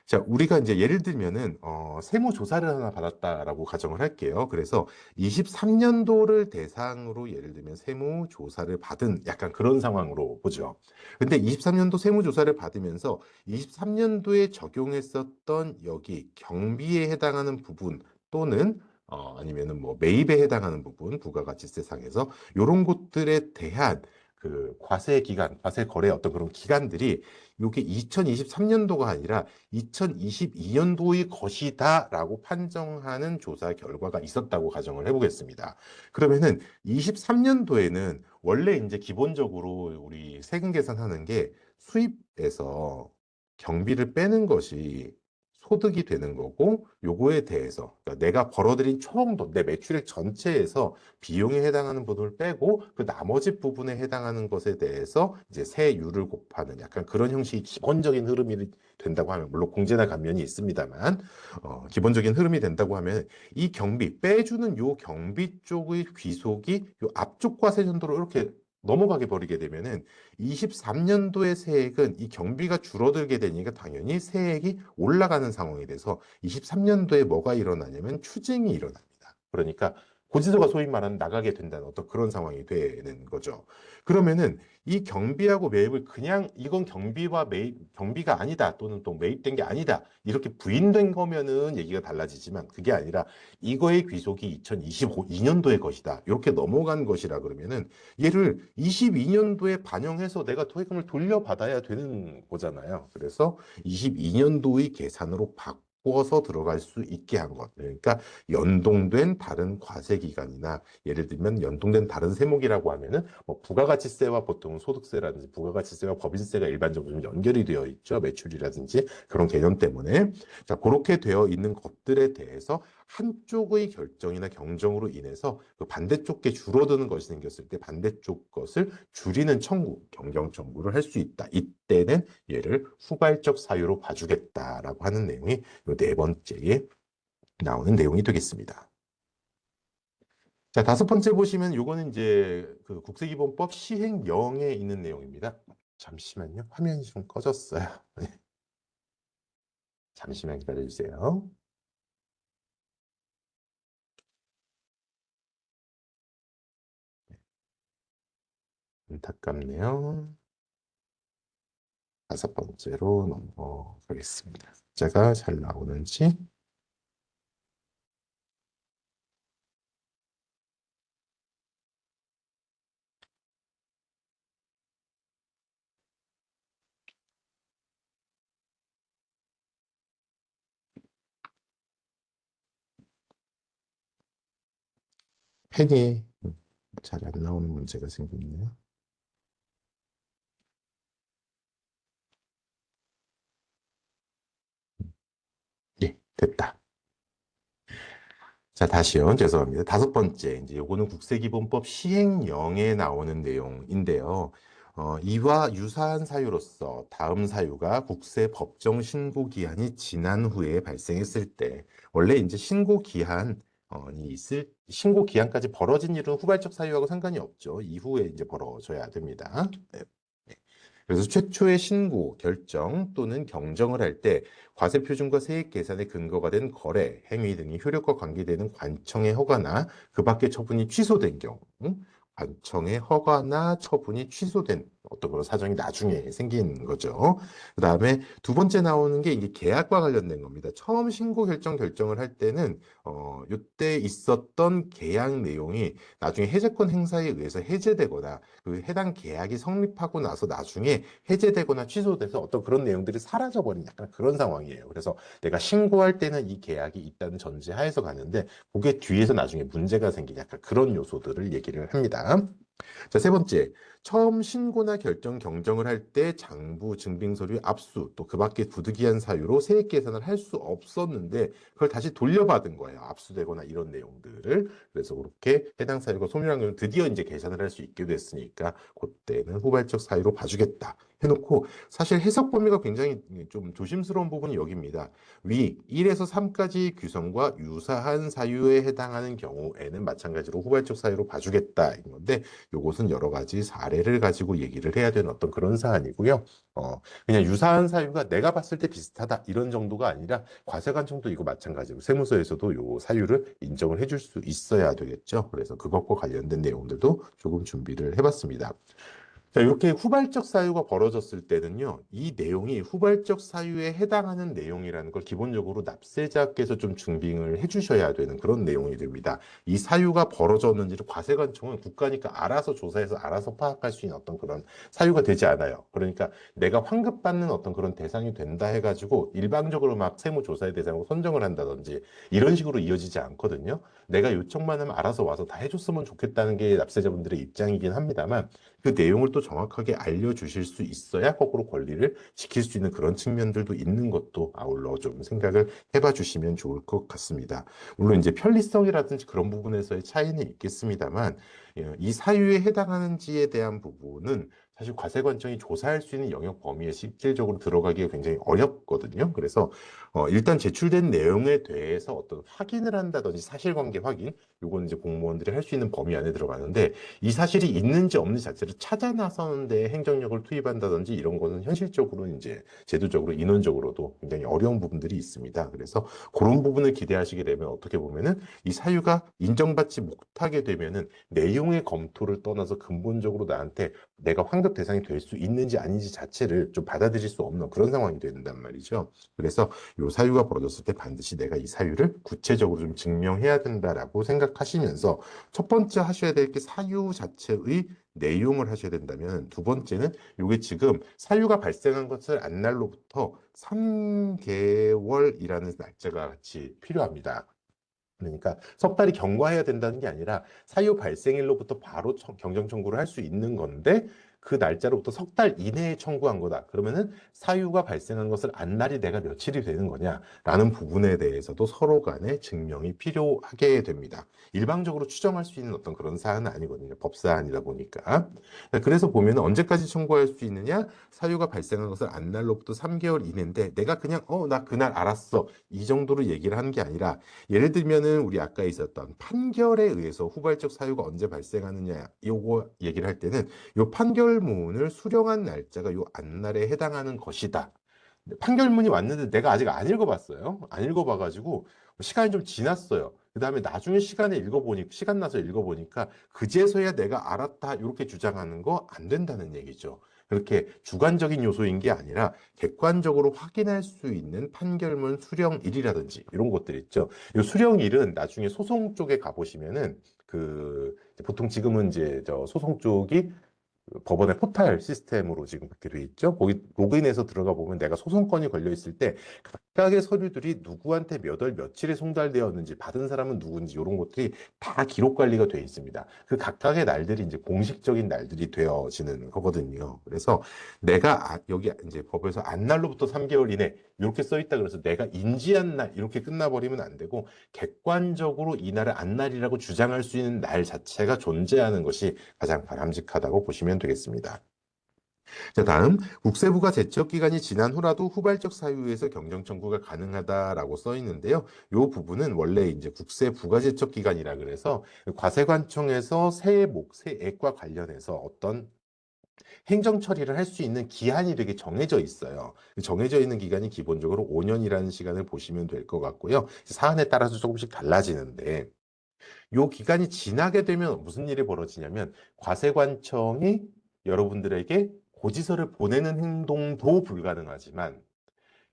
자, 우리가 이제 예를 들면은, 세무조사를 하나 받았다라고 가정을 할게요. 그래서 23년도를 대상으로 예를 들면 세무조사를 받은 약간 그런 상황으로 보죠. 근데 23년도 세무조사를 받으면서 23년도에 적용했었던 여기 경비에 해당하는 부분 또는 아니면은 뭐 매입에 해당하는 부분, 부가가치세상에서 이런 것들에 대한 그 과세 기간, 과세 거래 어떤 그런 기간들이 이게 2023년도가 아니라 2022년도의 것이다라고 판정하는 조사 결과가 있었다고 가정을 해보겠습니다. 그러면은 23년도에는 원래 이제 기본적으로 우리 세금 계산하는 게 수입에서 경비를 빼는 것이 소득이 되는 거고, 요거에 대해서 그러니까 내가 벌어들인 총 돈, 내 매출액 전체에서 비용에 해당하는 부분을 빼고 그 나머지 부분에 해당하는 것에 대해서 이제 세율을 곱하는 약간 그런 형식이 기본적인 흐름이 된다고 하면, 물론 공제나 감면이 있습니다만 기본적인 흐름이 된다고 하면, 이 경비 빼주는 요 경비 쪽의 귀속이 요 앞쪽 과세전도로 이렇게 넘어가게 버리게 되면은 23년도의 세액은 이 경비가 줄어들게 되니까 당연히 세액이 올라가는 상황이 돼서 23년도에 뭐가 일어나냐면 추징이 일어납니다. 그러니까 고지서가 소위 말하는 나가게 된다는 어떤 그런 상황이 되는 거죠. 그러면은 이 경비하고 매입을 그냥 이건 경비와 매입, 경비가 아니다 또는 또 매입된 게 아니다 이렇게 부인된 거면은 얘기가 달라지지만, 그게 아니라 이거의 귀속이 2022년도의 것이다 이렇게 넘어간 것이라 그러면은 얘를 22년도에 반영해서 내가 토해금을 돌려받아야 되는 거잖아요. 그래서 22년도의 계산으로 바꿔서 들어갈 수 있게 한 것. 그러니까 연동된 다른 과세 기간이나, 예를 들면 연동된 다른 세목이라고 하면은 뭐 부가가치세와 보통 소득세라든지 부가가치세와 법인세가 일반적으로 좀 연결이 되어 있죠. 매출이라든지 그런 개념 때문에. 자, 그렇게 되어 있는 것들에 대해서 한쪽의 결정이나 경정으로 인해서 그 반대쪽 게 줄어드는 것이 생겼을 때 반대쪽 것을 줄이는 청구, 경경 청구를 할 수 있다. 이때는 얘를 후발적 사유로 봐주겠다라고 하는 내용이 이 네 번째에 나오는 내용이 되겠습니다. 자, 다섯 번째 보시면 요거는 이제 그 국세기본법 시행령에 있는 내용입니다. 잠시만요. 화면이 좀 꺼졌어요. 잠시만 기다려주세요. 안타깝네요. 다섯 번째로 넘어가겠습니다. 제가 잘 나오는지. 펜이 잘 안 나오는 문제가 생겼네요. 예, 됐다. 자, 다시요. 죄송합니다. 다섯 번째, 이제 요거는 국세기본법 시행령에 나오는 내용인데요. 이와 유사한 사유로서 다음 사유가 국세 법정 신고 기한이 지난 후에 발생했을 때, 원래 이제 신고 기한이 신고 기한까지 벌어진 일은 후발적 사유하고 상관이 없죠. 이후에 이제 벌어져야 됩니다. 네. 그래서 최초의 신고, 결정 또는 경정을 할 때 과세표준과 세액 계산의 근거가 된 거래, 행위 등이 효력과 관계되는 관청의 허가나 그 밖의 처분이 취소된 경우, 관청의 허가나 처분이 취소된 어떤 그런 사정이 나중에 생기는 거죠. 그 다음에 두 번째 나오는 게 이게 계약과 관련된 겁니다. 처음 신고 결정을 할 때는 이때 있었던 계약 내용이 나중에 해제권 행사에 의해서 해제되거나 그 해당 계약이 성립하고 나서 나중에 해제되거나 취소돼서 어떤 그런 내용들이 사라져버린 약간 그런 상황이에요. 그래서 내가 신고할 때는 이 계약이 있다는 전제하에서 가는데 그게 뒤에서 나중에 문제가 생긴 약간 그런 요소들을 얘기를 합니다. 자, 세 번째. 처음 신고나 결정 경정을 할 때 장부, 증빙서류, 압수, 또 그 밖에 부득이한 사유로 세액 계산을 할 수 없었는데 그걸 다시 돌려받은 거예요. 압수되거나 이런 내용들을. 그래서 그렇게 해당 사유가 소멸한 경우 드디어 이제 계산을 할 수 있게 됐으니까 그때는 후발적 사유로 봐주겠다 해놓고, 사실 해석 범위가 굉장히 좀 조심스러운 부분이 여기입니다. 위 1에서 3까지 규정과 유사한 사유에 해당하는 경우에는 마찬가지로 후발적 사유로 봐주겠다 인 건데, 요것은 여러 가지 사례를 가지고 얘기를 해야 되는 어떤 그런 사안이고요. 그냥 유사한 사유가 내가 봤을 때 비슷하다 이런 정도가 아니라 과세관청도 이거 마찬가지로 세무서에서도 요 사유를 인정을 해줄 수 있어야 되겠죠. 그래서 그것과 관련된 내용들도 조금 준비를 해봤습니다. 자, 이렇게 후발적 사유가 벌어졌을 때는요, 이 내용이 후발적 사유에 해당하는 내용이라는 걸 기본적으로 납세자께서 좀 증빙을 해주셔야 되는 그런 내용이 됩니다. 이 사유가 벌어졌는지를 과세관청은 국가니까 알아서 조사해서 알아서 파악할 수 있는 어떤 그런 사유가 되지 않아요. 그러니까 내가 환급받는 어떤 그런 대상이 된다 해가지고 일방적으로 막 세무조사의 대상으로 선정을 한다든지 이런 식으로 이어지지 않거든요. 내가 요청만 하면 알아서 와서 다 해줬으면 좋겠다는 게 납세자분들의 입장이긴 합니다만, 그 내용을 또 정확하게 알려주실 수 있어야 거꾸로 권리를 지킬 수 있는 그런 측면들도 있는 것도 아울러 좀 생각을 해봐 주시면 좋을 것 같습니다. 물론 이제 편리성이라든지 그런 부분에서의 차이는 있겠습니다만, 이 사유에 해당하는지에 대한 부분은 사실 과세관청이 조사할 수 있는 영역 범위에 실질적으로 들어가기가 굉장히 어렵거든요. 그래서 일단 제출된 내용에 대해서 어떤 확인을 한다든지 사실관계 확인, 요거는 이제 공무원들이 할 수 있는 범위 안에 들어가는데, 이 사실이 있는지 없는지 자체를 찾아 나서는데 행정력을 투입한다든지 이런 거는 현실적으로 이제 제도적으로 인원적으로도 굉장히 어려운 부분들이 있습니다. 그래서 그런 부분을 기대하시게 되면 어떻게 보면은 이 사유가 인정받지 못하게 되면은 내용의 검토를 떠나서 근본적으로 나한테 내가 환급 대상이 될 수 있는지 아닌지 자체를 좀 받아들일 수 없는 그런 상황이 된단 말이죠. 그래서 이 사유가 벌어졌을 때 반드시 내가 이 사유를 구체적으로 좀 증명해야 된다라고 생각하시면서 첫 번째 하셔야 될 게 사유 자체의 내용을 하셔야 된다면, 두 번째는 이게 지금 사유가 발생한 것을 안 날로부터 3개월이라는 날짜가 같이 필요합니다. 그러니까 석 달이 경과해야 된다는 게 아니라 사유 발생일로부터 바로 경정 청구를 할 수 있는 건데, 그 날짜로부터 석 달 이내에 청구한 거다. 그러면은 사유가 발생한 것을 안 날이 내가 며칠이 되는 거냐라는 부분에 대해서도 서로 간에 증명이 필요하게 됩니다. 일방적으로 추정할 수 있는 어떤 그런 사안은 아니거든요. 법사안이다 보니까. 그래서 보면 언제까지 청구할 수 있느냐? 사유가 발생한 것을 안 날로부터 3개월 이내인데, 내가 그냥 나 그날 알았어, 이 정도로 얘기를 하는 게 아니라, 예를 들면은 우리 아까 있었던 판결에 의해서 후발적 사유가 언제 발생하느냐, 요거 얘기를 할 때는 요 판결문을 수령한 날짜가 요 안날에 해당하는 것이다. 판결문이 왔는데 내가 아직 안 읽어봤어요. 안 읽어봐가지고 시간이 좀 지났어요. 그 다음에 나중에 시간 나서 읽어보니까 그제서야 내가 알았다, 이렇게 주장하는 거 안 된다는 얘기죠. 그렇게 주관적인 요소인 게 아니라 객관적으로 확인할 수 있는 판결문 수령일이라든지 이런 것들 있죠. 이 수령일은 나중에 소송 쪽에 가보시면은 보통 지금은 이제 저 소송 쪽이 그 법원의 포탈 시스템으로 지금 그렇게 돼 있죠. 거기 로그인해서 들어가 보면 내가 소송건이 걸려 있을 때 각각의 서류들이 누구한테 몇 월 며칠에 송달되었는지, 받은 사람은 누군지, 이런 것들이 다 기록 관리가 돼 있습니다. 그 각각의 날들이 이제 공식적인 날들이 되어지는 거거든요. 그래서 내가 여기 이제 법에서 안날로부터 3개월 이내 이렇게 써 있다 그래서 내가 인지한 날 이렇게 끝나버리면 안 되고, 객관적으로 이 날을 안날이라고 주장할 수 있는 날 자체가 존재하는 것이 가장 바람직하다고 보시면 되겠습니다. 자, 다음 국세부가 제척 기간이 지난 후라도 후발적 사유에서 경정 청구가 가능하다라고 써 있는데요. 이 부분은 원래 이제 국세부가 제척 기간이라 그래서 과세관청에서 세액과 관련해서 어떤 행정 처리를 할 수 있는 기한이 되게 정해져 있어요. 정해져 있는 기간이 기본적으로 5년이라는 시간을 보시면 될 것 같고요. 사안에 따라서 조금씩 달라지는데, 요 기간이 지나게 되면 무슨 일이 벌어지냐면, 과세관청이 여러분들에게 고지서를 보내는 행동도 불가능하지만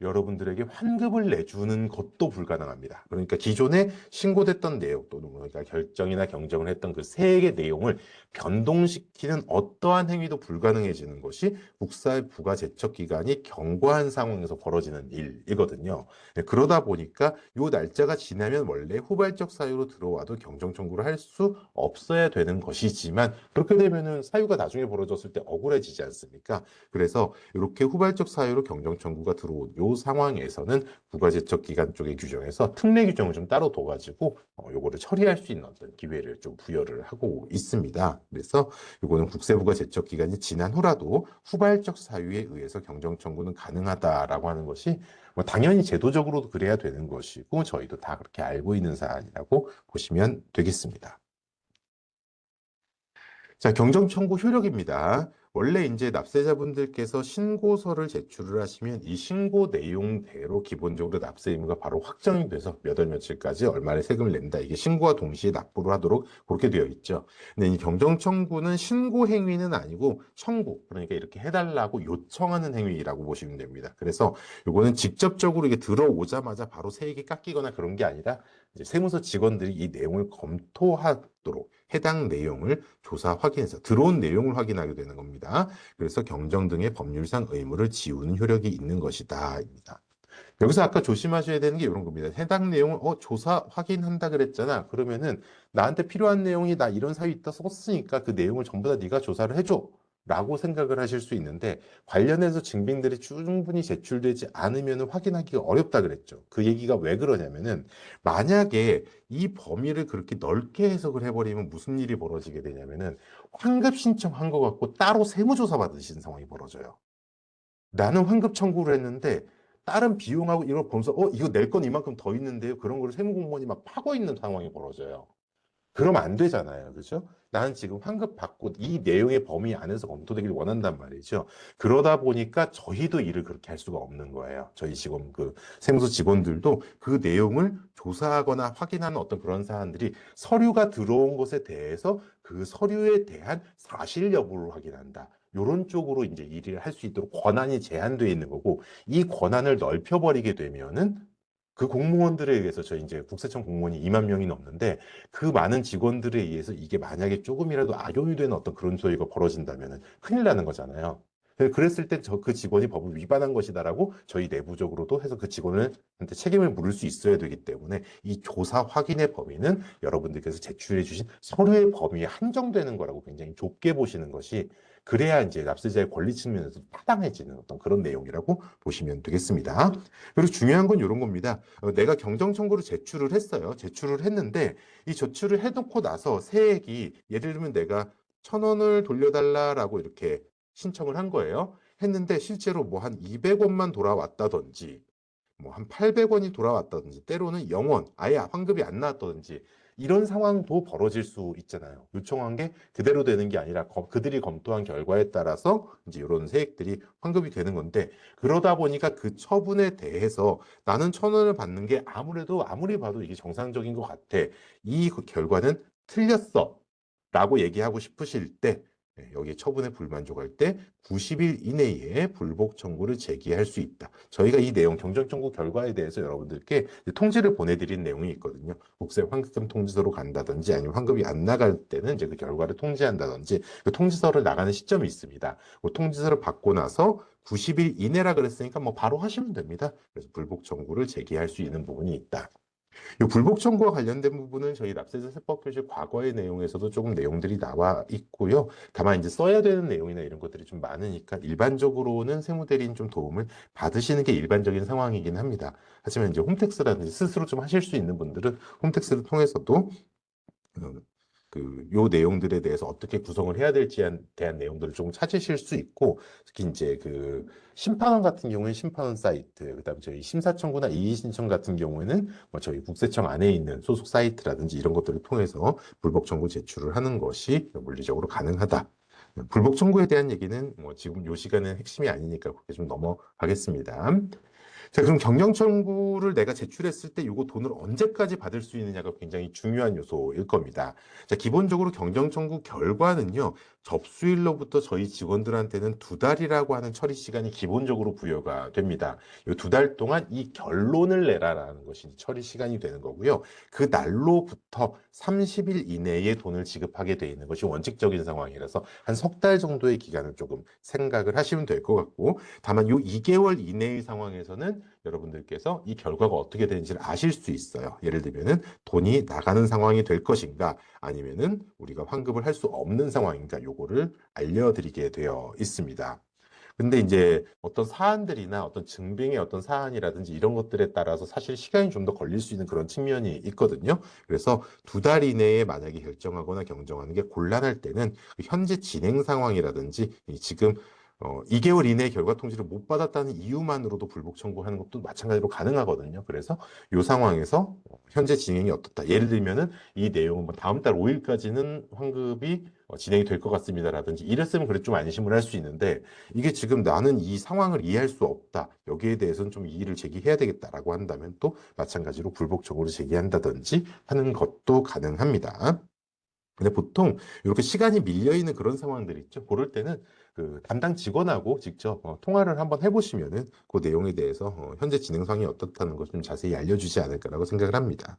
여러분들에게 환급을 내주는 것도 불가능합니다. 그러니까 기존에 신고됐던 내용 또는 그러니까 결정이나 경정을 했던 그 세액의 내용을 변동시키는 어떠한 행위도 불가능해지는 것이 국사의 부가 제척 기간이 경과한 상황에서 벌어지는 일이거든요. 네, 그러다 보니까 요 날짜가 지나면 원래 후발적 사유로 들어와도 경정 청구를 할 수 없어야 되는 것이지만, 그렇게 되면은 사유가 나중에 벌어졌을 때 억울해지지 않습니까? 그래서 이렇게 후발적 사유로 경정 청구가 들어온 요 상황에서는 부가제척 기간 쪽의 규정에서 특례 규정을 좀 따로 둬가지고 요거를 처리할 수 있는 어떤 기회를 좀 부여를 하고 있습니다. 그래서 요거는 국세부가 제척 기간이 지난 후라도 후발적 사유에 의해서 경정 청구는 가능하다라고 하는 것이 뭐 당연히 제도적으로도 그래야 되는 것이고, 저희도 다 그렇게 알고 있는 사안이라고 보시면 되겠습니다. 자, 경정 청구 효력입니다. 원래 이제 납세자분들께서 신고서를 제출을 하시면 이 신고 내용대로 기본적으로 납세 의무가 바로 확정이 돼서 몇 월 며칠까지 얼마의 세금을 낸다, 이게 신고와 동시에 납부를 하도록 그렇게 되어 있죠. 근데 이 경정 청구는 신고 행위는 아니고 청구, 그러니까 이렇게 해달라고 요청하는 행위라고 보시면 됩니다. 그래서 요거는 직접적으로 이게 들어오자마자 바로 세액이 깎이거나 그런 게 아니라 이제 세무서 직원들이 이 내용을 검토하도록 해당 내용을 조사 확인해서 들어온 내용을 확인하게 되는 겁니다. 그래서 경정 등의 법률상 의무를 지우는 효력이 있는 것이다 입니다. 여기서 아까 조심하셔야 되는 게 이런 겁니다. 해당 내용을 조사 확인한다 그랬잖아. 그러면은 나한테 필요한 내용이 나 이런 사유 있다 썼으니까 그 내용을 전부 다 네가 조사를 해줘. 라고 생각을 하실 수 있는데 관련해서 증빙들이 충분히 제출되지 않으면 확인하기가 어렵다 그랬죠. 그 얘기가 왜 그러냐면은 만약에 이 범위를 그렇게 넓게 해석을 해버리면 무슨 일이 벌어지게 되냐면은 환급 신청한 거 갖고 따로 세무조사 받으시는 상황이 벌어져요. 나는 환급 청구를 했는데 다른 비용하고 이런 걸 보면서 이거 낼 건 이만큼 더 있는데요. 그런 거를 세무공무원이 막 파고 있는 상황이 벌어져요. 그러면 안 되잖아요. 그죠? 나는 지금 환급 받고 이 내용의 범위 안에서 검토되길 원한단 말이죠. 그러다 보니까 저희도 일을 그렇게 할 수가 없는 거예요. 저희 직원, 그 세무서 직원들도 그 내용을 조사하거나 확인하는 어떤 그런 사안들이 서류가 들어온 것에 대해서 그 서류에 대한 사실 여부를 확인한다. 이런 쪽으로 이제 일을 할 수 있도록 권한이 제한되어 있는 거고, 이 권한을 넓혀버리게 되면은 그 공무원들에 의해서 저희 이제 국세청 공무원이 2만 명이 넘는데 그 많은 직원들에 의해서 이게 만약에 조금이라도 악용이 되는 어떤 그런 소리가 벌어진다면 큰일 나는 거잖아요. 그랬을 때 그 직원이 법을 위반한 것이다라고 저희 내부적으로도 해서 그 직원한테 책임을 물을 수 있어야 되기 때문에 이 조사 확인의 범위는 여러분들께서 제출해 주신 서류의 범위에 한정되는 거라고 굉장히 좁게 보시는 것이 그래야 이제 납세자의 권리 측면에서 타당해지는 어떤 그런 내용이라고 보시면 되겠습니다. 그리고 중요한 건 이런 겁니다. 내가 경정 청구를 제출을 했어요. 제출을 했는데 이 제출을 해놓고 나서 세액이 예를 들면 내가 1,000원을 돌려달라라고 이렇게 신청을 한 거예요. 했는데 실제로 뭐 한 200원만 돌아왔다든지 뭐 한 800원이 돌아왔다든지 때로는 0원 아예 환급이 안 나왔다든지 이런 상황도 벌어질 수 있잖아요. 요청한 게 그대로 되는 게 아니라 그들이 검토한 결과에 따라서 이제 이런 세액들이 환급이 되는 건데 그러다 보니까 그 처분에 대해서 나는 1,000원을 받는 게 아무래도 아무리 봐도 이게 정상적인 것 같아. 이 결과는 틀렸어. 라고 얘기하고 싶으실 때 여기 처분에 불만족할 때 90일 이내에 불복 청구를 제기할 수 있다. 저희가 이 내용 경정 청구 결과에 대해서 여러분들께 통지를 보내드린 내용이 있거든요. 국세 환급금 통지서로 간다든지 아니면 환급이 안 나갈 때는 이제 그 결과를 통지한다든지 그 통지서를 나가는 시점이 있습니다. 그 통지서를 받고 나서 90일 이내라 그랬으니까 뭐 바로 하시면 됩니다. 그래서 불복 청구를 제기할 수 있는 부분이 있다. 이 불복 청구와 관련된 부분은 저희 납세자 세법 교실 과거의 내용에서도 조금 내용들이 나와 있고요. 다만 이제 써야 되는 내용이나 이런 것들이 좀 많으니까 일반적으로는 세무대리인 좀 도움을 받으시는 게 일반적인 상황이긴 합니다. 하지만 이제 홈택스라든지 스스로 좀 하실 수 있는 분들은 홈택스를 통해서도 요 내용들에 대해서 어떻게 구성을 해야 될지에 대한 내용들을 조금 찾으실 수 있고, 특히 이제 그 심판원 같은 경우에는 심판원 사이트, 그다음에 저희 심사청구나 이의신청 같은 경우에는 뭐 저희 국세청 안에 있는 소속 사이트라든지 이런 것들을 통해서 불복 청구 제출을 하는 것이 물리적으로 가능하다. 불복 청구에 대한 얘기는 뭐 지금 요 시간은 핵심이 아니니까 그렇게 좀 넘어가겠습니다. 자, 그럼 경영 청구를 내가 제출했을 때 이거 돈을 언제까지 받을 수 있느냐가 굉장히 중요한 요소일 겁니다. 자, 기본적으로 경영 청구 결과는요, 접수일로부터 저희 직원들한테는 2달이라고 하는 처리 시간이 기본적으로 부여가 됩니다. 이 2달 동안 이 결론을 내라라는 것이 처리 시간이 되는 거고요. 그 날로부터 30일 이내에 돈을 지급하게 돼 있는 것이 원칙적인 상황이라서 한 석 달 정도의 기간을 조금 생각을 하시면 될 것 같고, 다만 요 2개월 이내의 상황에서는 여러분들께서 이 결과가 어떻게 되는지를 아실 수 있어요. 예를 들면은 돈이 나가는 상황이 될 것인가 아니면은 우리가 환급을 할 수 없는 상황인가 요거를 알려드리게 되어 있습니다. 근데 이제 어떤 사안들이나 어떤 증빙의 어떤 사안이라든지 이런 것들에 따라서 사실 시간이 좀 더 걸릴 수 있는 그런 측면이 있거든요. 그래서 2달 이내에 만약에 결정하거나 경정하는 게 곤란할 때는 그 현재 진행 상황이라든지 지금 2개월 이내에 결과 통지를 못 받았다는 이유만으로도 불복 청구하는 것도 마찬가지로 가능하거든요. 그래서 이 상황에서 현재 진행이 어떻다. 예를 들면은 이 내용은 뭐 다음 달 5일까지는 환급이 진행이 될 것 같습니다라든지 이랬으면 그래 좀 안심을 할 수 있는데 이게 지금 나는 이 상황을 이해할 수 없다. 여기에 대해서는 좀 이의를 제기해야 되겠다라고 한다면 또 마찬가지로 불복 청구를 제기한다든지 하는 것도 가능합니다. 근데 보통 이렇게 시간이 밀려 있는 그런 상황들 있죠. 그럴 때는 그 담당 직원하고 직접 통화를 한번 해보시면은 그 내용에 대해서 현재 진행 상황이 어떻다는 걸 좀 자세히 알려주지 않을까라고 생각을 합니다.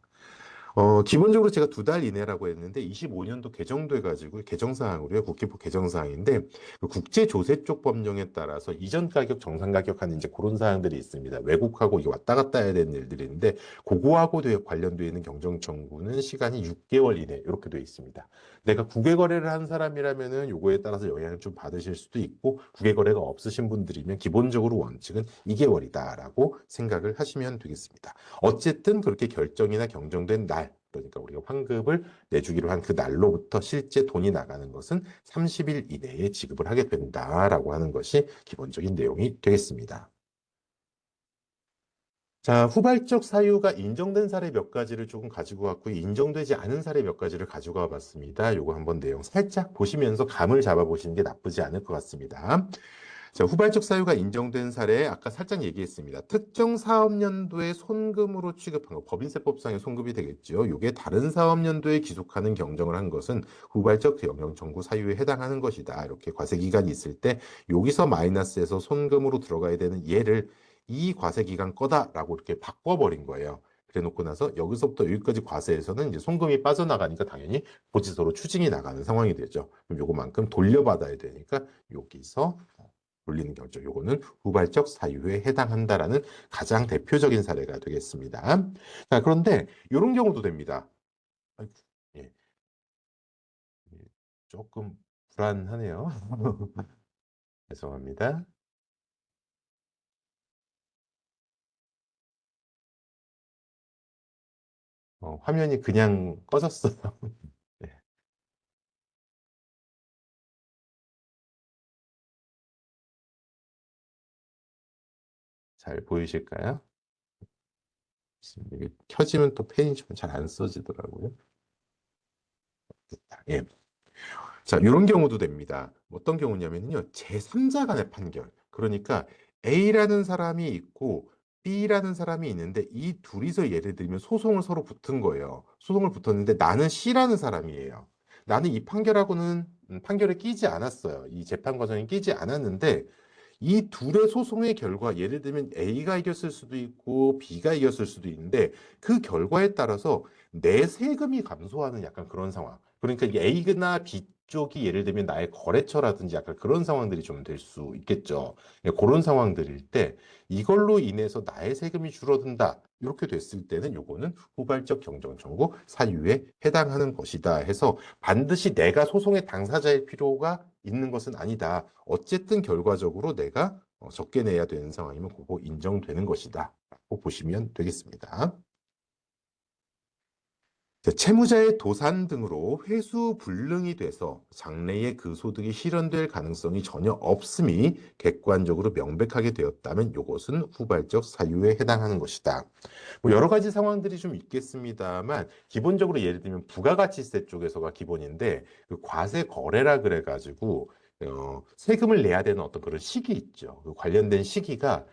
기본적으로 제가 2달 이내라고 했는데 25년도 개정돼가지고 개정사항으로요. 국회법 개정사항인데 그 국제조세 쪽 법령에 따라서 이전 가격, 정상 가격 하는 이제 그런 사항들이 있습니다. 외국하고 이게 왔다 갔다 해야 되는 일들인데 그거하고 관련되어 있는 경정 청구는 시간이 6개월 이내 이렇게 되어 있습니다. 내가 국외 거래를 한 사람이라면은 요거에 따라서 영향을 좀 받으실 수도 있고 국외 거래가 없으신 분들이면 기본적으로 원칙은 2개월이다라고 생각을 하시면 되겠습니다. 어쨌든 그렇게 결정이나 경정된 날, 그러니까 우리가 환급을 내주기로 한 그 날로부터 실제 돈이 나가는 것은 30일 이내에 지급을 하게 된다라고 하는 것이 기본적인 내용이 되겠습니다. 자, 후발적 사유가 인정된 사례 몇 가지를 조금 가지고 왔고, 인정되지 않은 사례 몇 가지를 가지고 와봤습니다. 요거 한번 내용 살짝 보시면서 감을 잡아보시는 게 나쁘지 않을 것 같습니다. 자, 후발적 사유가 인정된 사례, 아까 살짝 얘기했습니다. 특정 사업연도에 손금으로 취급한 거, 법인세법상의 손금이 되겠죠. 이게 다른 사업연도에 기속하는 경정을 한 것은 후발적 영향 청구 사유에 해당하는 것이다. 이렇게 과세기간이 있을 때 여기서 마이너스에서 손금으로 들어가야 되는 얘를 이 과세기간 거다라고 이렇게 바꿔버린 거예요. 그래 놓고 나서 여기서부터 여기까지 과세에서는 이제 손금이 빠져나가니까 당연히 고지서로 추징이 나가는 상황이 되죠. 그럼 요거만큼 돌려받아야 되니까 여기서 돌리는 결정. 요거는 후발적 사유에 해당한다라는 가장 대표적인 사례가 되겠습니다. 자, 그런데 이런 경우도 됩니다. 아이고, 예, 예, 조금 불안하네요. 죄송합니다. 화면이 그냥 꺼졌어요. 네, 잘 보이실까요? 이게 켜지면 또 펜이 좀 잘 안 써지더라고요. 예. 자, 이런 경우도 됩니다. 어떤 경우냐면요. 제3자 간의 판결. 그러니까 A라는 사람이 있고 B라는 사람이 있는데 이 둘이서 예를 들면 소송을 서로 붙은 거예요. 소송을 붙었는데 나는 C라는 사람이에요. 나는 이 판결하고는 판결에 끼지 않았어요. 이 재판 과정에 끼지 않았는데 이 둘의 소송의 결과, 예를 들면 A가 이겼을 수도 있고 B가 이겼을 수도 있는데 그 결과에 따라서 내 세금이 감소하는 약간 그런 상황. 그러니까 이 A나 B 쪽이 예를 들면 나의 거래처라든지 약간 그런 상황들이 좀 될 수 있겠죠. 예, 그런 상황들일 때 이걸로 인해서 나의 세금이 줄어든다. 이렇게 됐을 때는 요거는 후발적 경정 청구 사유에 해당하는 것이다 해서 반드시 내가 소송의 당사자일 필요가 있는 것은 아니다. 어쨌든 결과적으로 내가 적게 내야 되는 상황이면 그거 인정되는 것이다. 라고 보시면 되겠습니다. 자, 채무자의 도산 등으로 회수 불능이 돼서 장래에 그 소득이 실현될 가능성이 전혀 없음이 객관적으로 명백하게 되었다면 이것은 후발적 사유에 해당하는 것이다. 뭐 여러 가지 상황들이 좀 있겠습니다만 기본적으로 예를 들면 부가가치세 쪽에서가 기본인데 그 과세 거래라 그래가지고 세금을 내야 되는 어떤 그런 시기 있죠. 그 관련된 시기가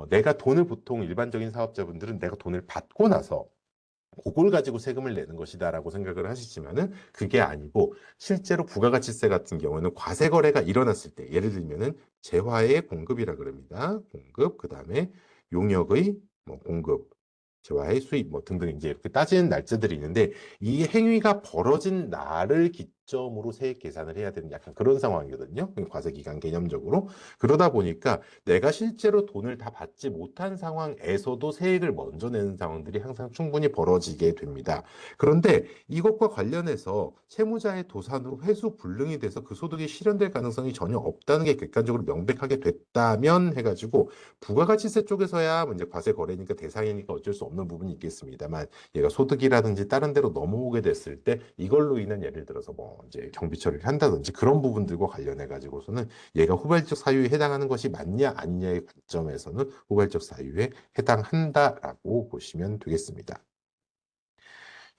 내가 돈을 보통 일반적인 사업자분들은 내가 돈을 받고 나서 그걸 가지고 세금을 내는 것이다라고 생각을 하시지만은 그게 아니고 실제로 부가가치세 같은 경우는 과세 거래가 일어났을 때 예를 들면은 재화의 공급이라 그럽니다. 공급 그다음에 용역의 뭐 공급 재화의 수입 뭐 등등 이제 이렇게 따지는 날짜들이 있는데 이 행위가 벌어진 날을 기점으로 세액 계산을 해야 되는 약간 그런 상황이거든요. 과세 기간 개념적으로 그러다 보니까 내가 실제로 돈을 다 받지 못한 상황에서도 세액을 먼저 내는 상황들이 항상 충분히 벌어지게 됩니다. 그런데 이것과 관련해서 채무자의 도산으로 회수 불능이 돼서 그 소득이 실현될 가능성이 전혀 없다는 게 객관적으로 명백하게 됐다면 해가지고 부가가치세 쪽에서야 뭐 이제 과세 거래니까 대상이니까 어쩔 수 없는 부분이 있겠습니다만 얘가 소득이라든지 다른 데로 넘어오게 됐을 때 이걸로 인한 예를 들어서 뭐 이제 경비 처리를 한다든지 그런 부분들과 관련해 가지고서는 얘가 후발적 사유에 해당하는 것이 맞냐 아니냐의 관점에서는 후발적 사유에 해당한다라고 보시면 되겠습니다.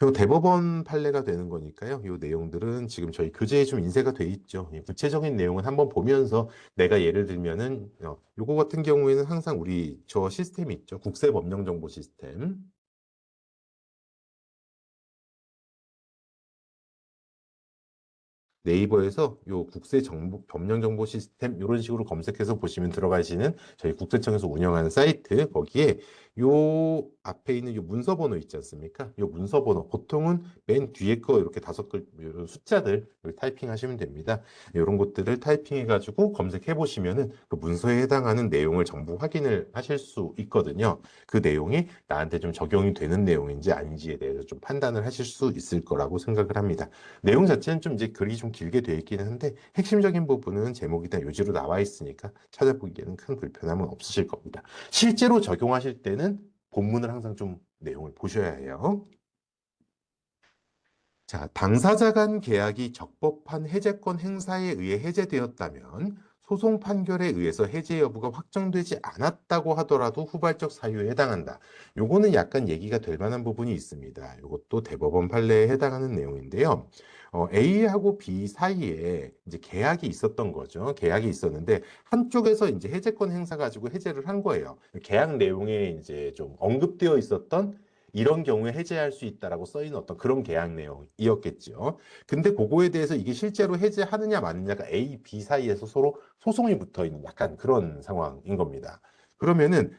요 대법원 판례가 되는 거니까요. 이 내용들은 지금 저희 교재에 좀 인쇄가 돼 있죠. 이 구체적인 내용은 한번 보면서 내가 예를 들면은 요거 같은 경우에는 항상 우리 저 시스템이 있죠. 국세법령정보 시스템. 네이버에서 요 국세 정보 법령 정보 시스템 이런 식으로 검색해서 보시면 들어가시는 저희 국세청에서 운영하는 사이트 거기에 요 앞에 있는 이 문서 번호 있지 않습니까? 이 문서 번호 보통은 맨 뒤에 거 이렇게 다섯 글 이런 숫자들 타이핑 하시면 됩니다. 이런 것들을 타이핑해 가지고 검색해 보시면은 그 문서에 해당하는 내용을 전부 확인을 하실 수 있거든요. 그 내용이 나한테 좀 적용이 되는 내용인지 아닌지에 대해서 좀 판단을 하실 수 있을 거라고 생각을 합니다. 내용 자체는 좀 이제 글이 좀 길게 되어 있기는 한데 핵심적인 부분은 제목이나 요지로 나와 있으니까 찾아보기에는 큰 불편함은 없으실 겁니다. 실제로 적용하실 때는 본문을 항상 좀 내용을 보셔야 해요. 자, 당사자 간 계약이 적법한 해제권 행사에 의해 해제되었다면 소송 판결에 의해서 해제 여부가 확정되지 않았다고 하더라도 후발적 사유에 해당한다. 요거는 약간 얘기가 될 만한 부분이 있습니다. 요것도 대법원 판례에 해당하는 내용인데요. A하고 B 사이에 이제 계약이 있었던 거죠. 계약이 있었는데 한쪽에서 이제 해제권 행사 가지고 해제를 한 거예요. 계약 내용에 이제 좀 언급되어 있었던 이런 경우에 해제할 수 있다라고 써 있는 어떤 그런 계약 내용이었겠죠. 근데 그거에 대해서 이게 실제로 해제하느냐 마느냐가 A, B 사이에서 서로 소송이 붙어 있는 약간 그런 상황인 겁니다. 그러면은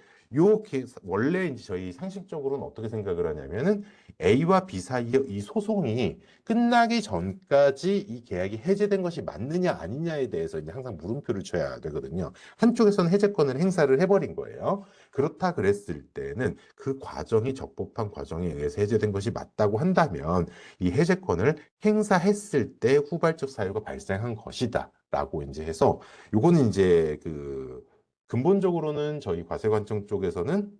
원래 이제 저희 상식적으로는 어떻게 생각을 하냐면은 A와 B 사이의 이 소송이 끝나기 전까지 이 계약이 해제된 것이 맞느냐 아니냐에 대해서 이제 항상 물음표를 쳐야 되거든요. 한쪽에서는 해제권을 행사를 해버린 거예요. 그렇다 그랬을 때는 그 과정이 적법한 과정에 의해서 해제된 것이 맞다고 한다면 이 해제권을 행사했을 때 후발적 사유가 발생한 것이다. 라고 이제 해서 요거는 이제 그 근본적으로는 저희 과세관청 쪽에서는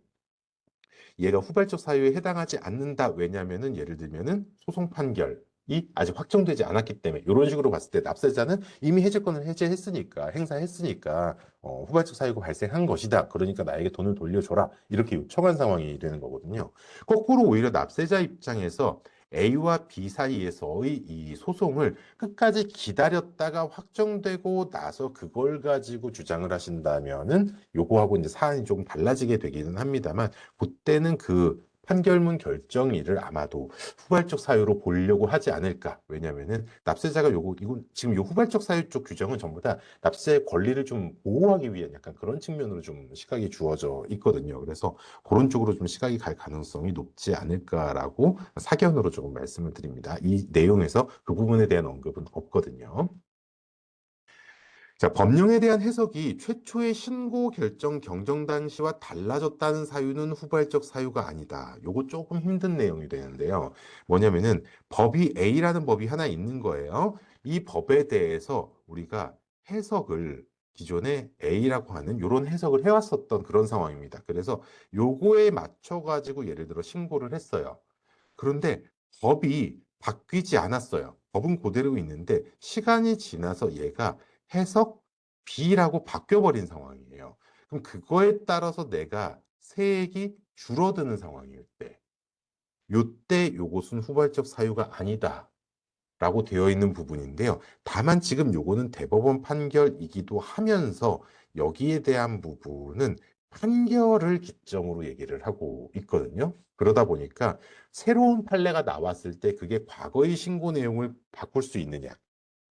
얘가 후발적 사유에 해당하지 않는다. 왜냐면은 예를 들면은 소송 판결이 아직 확정되지 않았기 때문에 이런 식으로 봤을 때 납세자는 이미 해제권을 해제했으니까 행사했으니까 후발적 사유가 발생한 것이다. 그러니까 나에게 돈을 돌려줘라. 이렇게 요청한 상황이 되는 거거든요. 거꾸로 오히려 납세자 입장에서 A와 B 사이에서의 이 소송을 끝까지 기다렸다가 확정되고 나서 그걸 가지고 주장을 하신다면은 요거하고 이제 사안이 조금 달라지게 되기는 합니다만 그때는 그 판결문 결정일을 아마도 후발적 사유로 보려고 하지 않을까. 왜냐면은 납세자가 이거 지금 요 후발적 사유 쪽 규정은 전부 다 납세의 권리를 좀 보호하기 위한 약간 그런 측면으로 좀 시각이 주어져 있거든요. 그래서 그런 쪽으로 좀 시각이 갈 가능성이 높지 않을까라고 사견으로 조금 말씀을 드립니다. 이 내용에서 그 부분에 대한 언급은 없거든요. 자, 법령에 대한 해석이 최초의 신고 결정 경정 당시와 달라졌다는 사유는 후발적 사유가 아니다. 요거 조금 힘든 내용이 되는데요. 뭐냐면은 법이 A라는 법이 하나 있는 거예요. 이 법에 대해서 우리가 해석을 기존에 A라고 하는 이런 해석을 해왔었던 그런 상황입니다. 그래서 요거에 맞춰 가지고 예를 들어 신고를 했어요. 그런데 법이 바뀌지 않았어요. 법은 그대로 있는데 시간이 지나서 얘가 해석 B라고 바뀌어버린 상황이에요. 그럼 그거에 따라서 내가 세액이 줄어드는 상황일 때, 요때 요것은 후발적 사유가 아니다. 라고 되어 있는 부분인데요. 다만 지금 요거는 대법원 판결이기도 하면서 여기에 대한 부분은 판결을 기점으로 얘기를 하고 있거든요. 그러다 보니까 새로운 판례가 나왔을 때 그게 과거의 신고 내용을 바꿀 수 있느냐.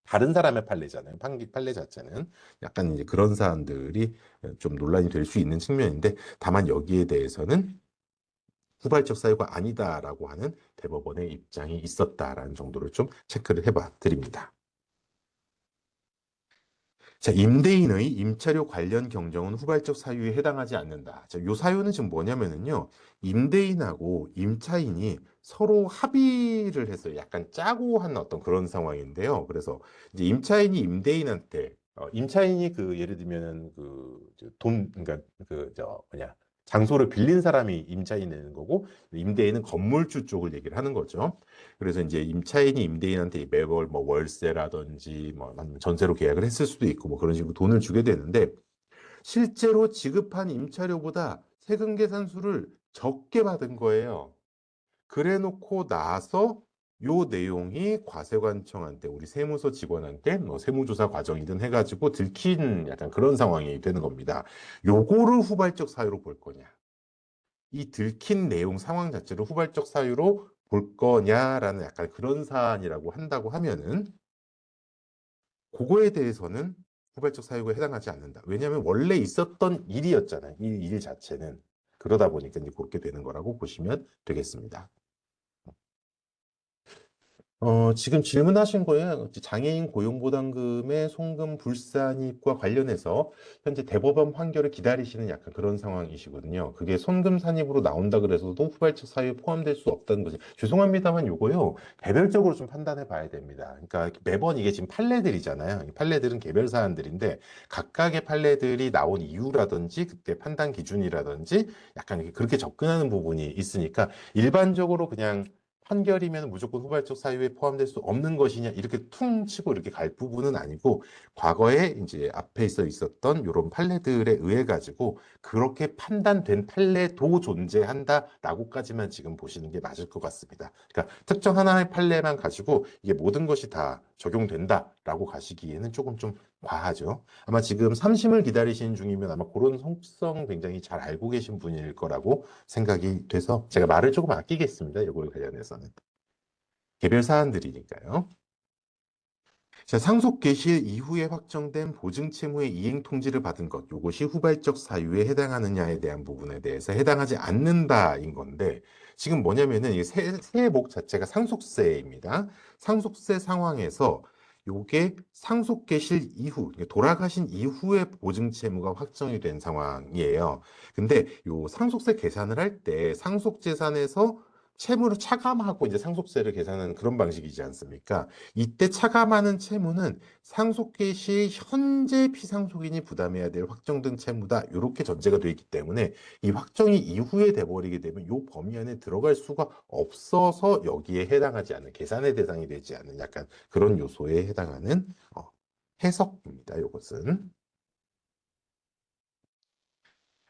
다른 사람의 판례잖아요. 판례 자체는 약간 이제 그런 사안들이 좀 논란이 될 수 있는 측면인데 다만 여기에 대해서는 후발적 사유가 아니다라고 하는 대법원의 입장이 있었다라는 정도를 좀 체크를 해봐 드립니다. 자, 임대인의 임차료 관련 경정은 후발적 사유에 해당하지 않는다. 자, 요 사유는 지금 뭐냐면은요, 임대인하고 임차인이 서로 합의를 해서 약간 짜고 한 어떤 그런 상황인데요. 그래서 이제 임차인이 임대인한테, 임차인이 그 예를 들면은 그러니까 저 뭐냐, 장소를 빌린 사람이 임차인이 는 거고, 임대인은 건물주 쪽을 얘기를 하는 거죠. 그래서 이제 임차인이 임대인한테 매월 뭐 월세라든지 뭐 아니면 전세로 계약을 했을 수도 있고 뭐 그런 식으로 돈을 주게 되는데 실제로 지급한 임차료보다 세금 계산수를 적게 받은 거예요. 그래 놓고 나서 요 내용이 과세관청한테 우리 세무서 직원한테 뭐 세무조사 과정이든 해가지고 들킨 약간 그런 상황이 되는 겁니다. 요거를 후발적 사유로 볼 거냐? 이 들킨 내용 상황 자체를 후발적 사유로 볼 거냐라는 약간 그런 사안이라고 한다고 하면은 그거에 대해서는 후발적 사유가 해당하지 않는다. 왜냐하면 원래 있었던 일이었잖아요. 이 일 자체는. 그러다 보니까 이제 그렇게 되는 거라고 보시면 되겠습니다. 지금 질문하신 거에 장애인 고용보담금의 송금 불산입과 관련해서 현재 대법원 판결을 기다리시는 약간 그런 상황이시거든요. 그게 손금 산입으로 나온다 그래서도 후발적 사유에 포함될 수 없다는 거지. 죄송합니다만 요거요. 개별적으로 좀 판단해 봐야 됩니다. 그러니까 매번 이게 지금 판례들이잖아요. 이 판례들은 개별 사안들인데 각각의 판례들이 나온 이유라든지 그때 판단 기준이라든지 약간 이렇게 그렇게 접근하는 부분이 있으니까 일반적으로 그냥 판결이면 무조건 후발적 사유에 포함될 수 없는 것이냐 이렇게 퉁 치고 이렇게 갈 부분은 아니고 과거에 이제 앞에 있었던 이런 판례들에 의해 가지고 그렇게 판단된 판례도 존재한다라고까지만 지금 보시는 게 맞을 것 같습니다. 그러니까 특정 하나의 판례만 가지고 이게 모든 것이 다 적용된다라고 가시기에는 조금 좀 과하죠. 아마 지금 삼심을 기다리시는 중이면 아마 그런 속성 굉장히 잘 알고 계신 분일 거라고 생각이 돼서 제가 말을 조금 아끼겠습니다. 이걸 관련해서는. 개별 사안들이니까요. 자, 상속 개시 이후에 확정된 보증 채무의 이행 통지를 받은 것, 이것이 후발적 사유에 해당하느냐에 대한 부분에 대해서 해당하지 않는다인 건데, 지금 뭐냐면은 이 세목 자체가 상속세입니다. 상속세 상황에서 요게 상속 개시 이후, 돌아가신 이후에 보증 채무가 확정이 된 상황이에요. 근데 요 상속세 계산을 할 때 상속 재산에서 채무를 차감하고 이제 상속세를 계산하는 그런 방식이지 않습니까? 이때 차감하는 채무는 상속계 시 현재 피상속인이 부담해야 될 확정된 채무다. 이렇게 전제가 되어 있기 때문에 이 확정이 이후에 돼버리게 되면 이 범위 안에 들어갈 수가 없어서 여기에 해당하지 않는 계산의 대상이 되지 않는 약간 그런 요소에 해당하는 해석입니다. 이것은.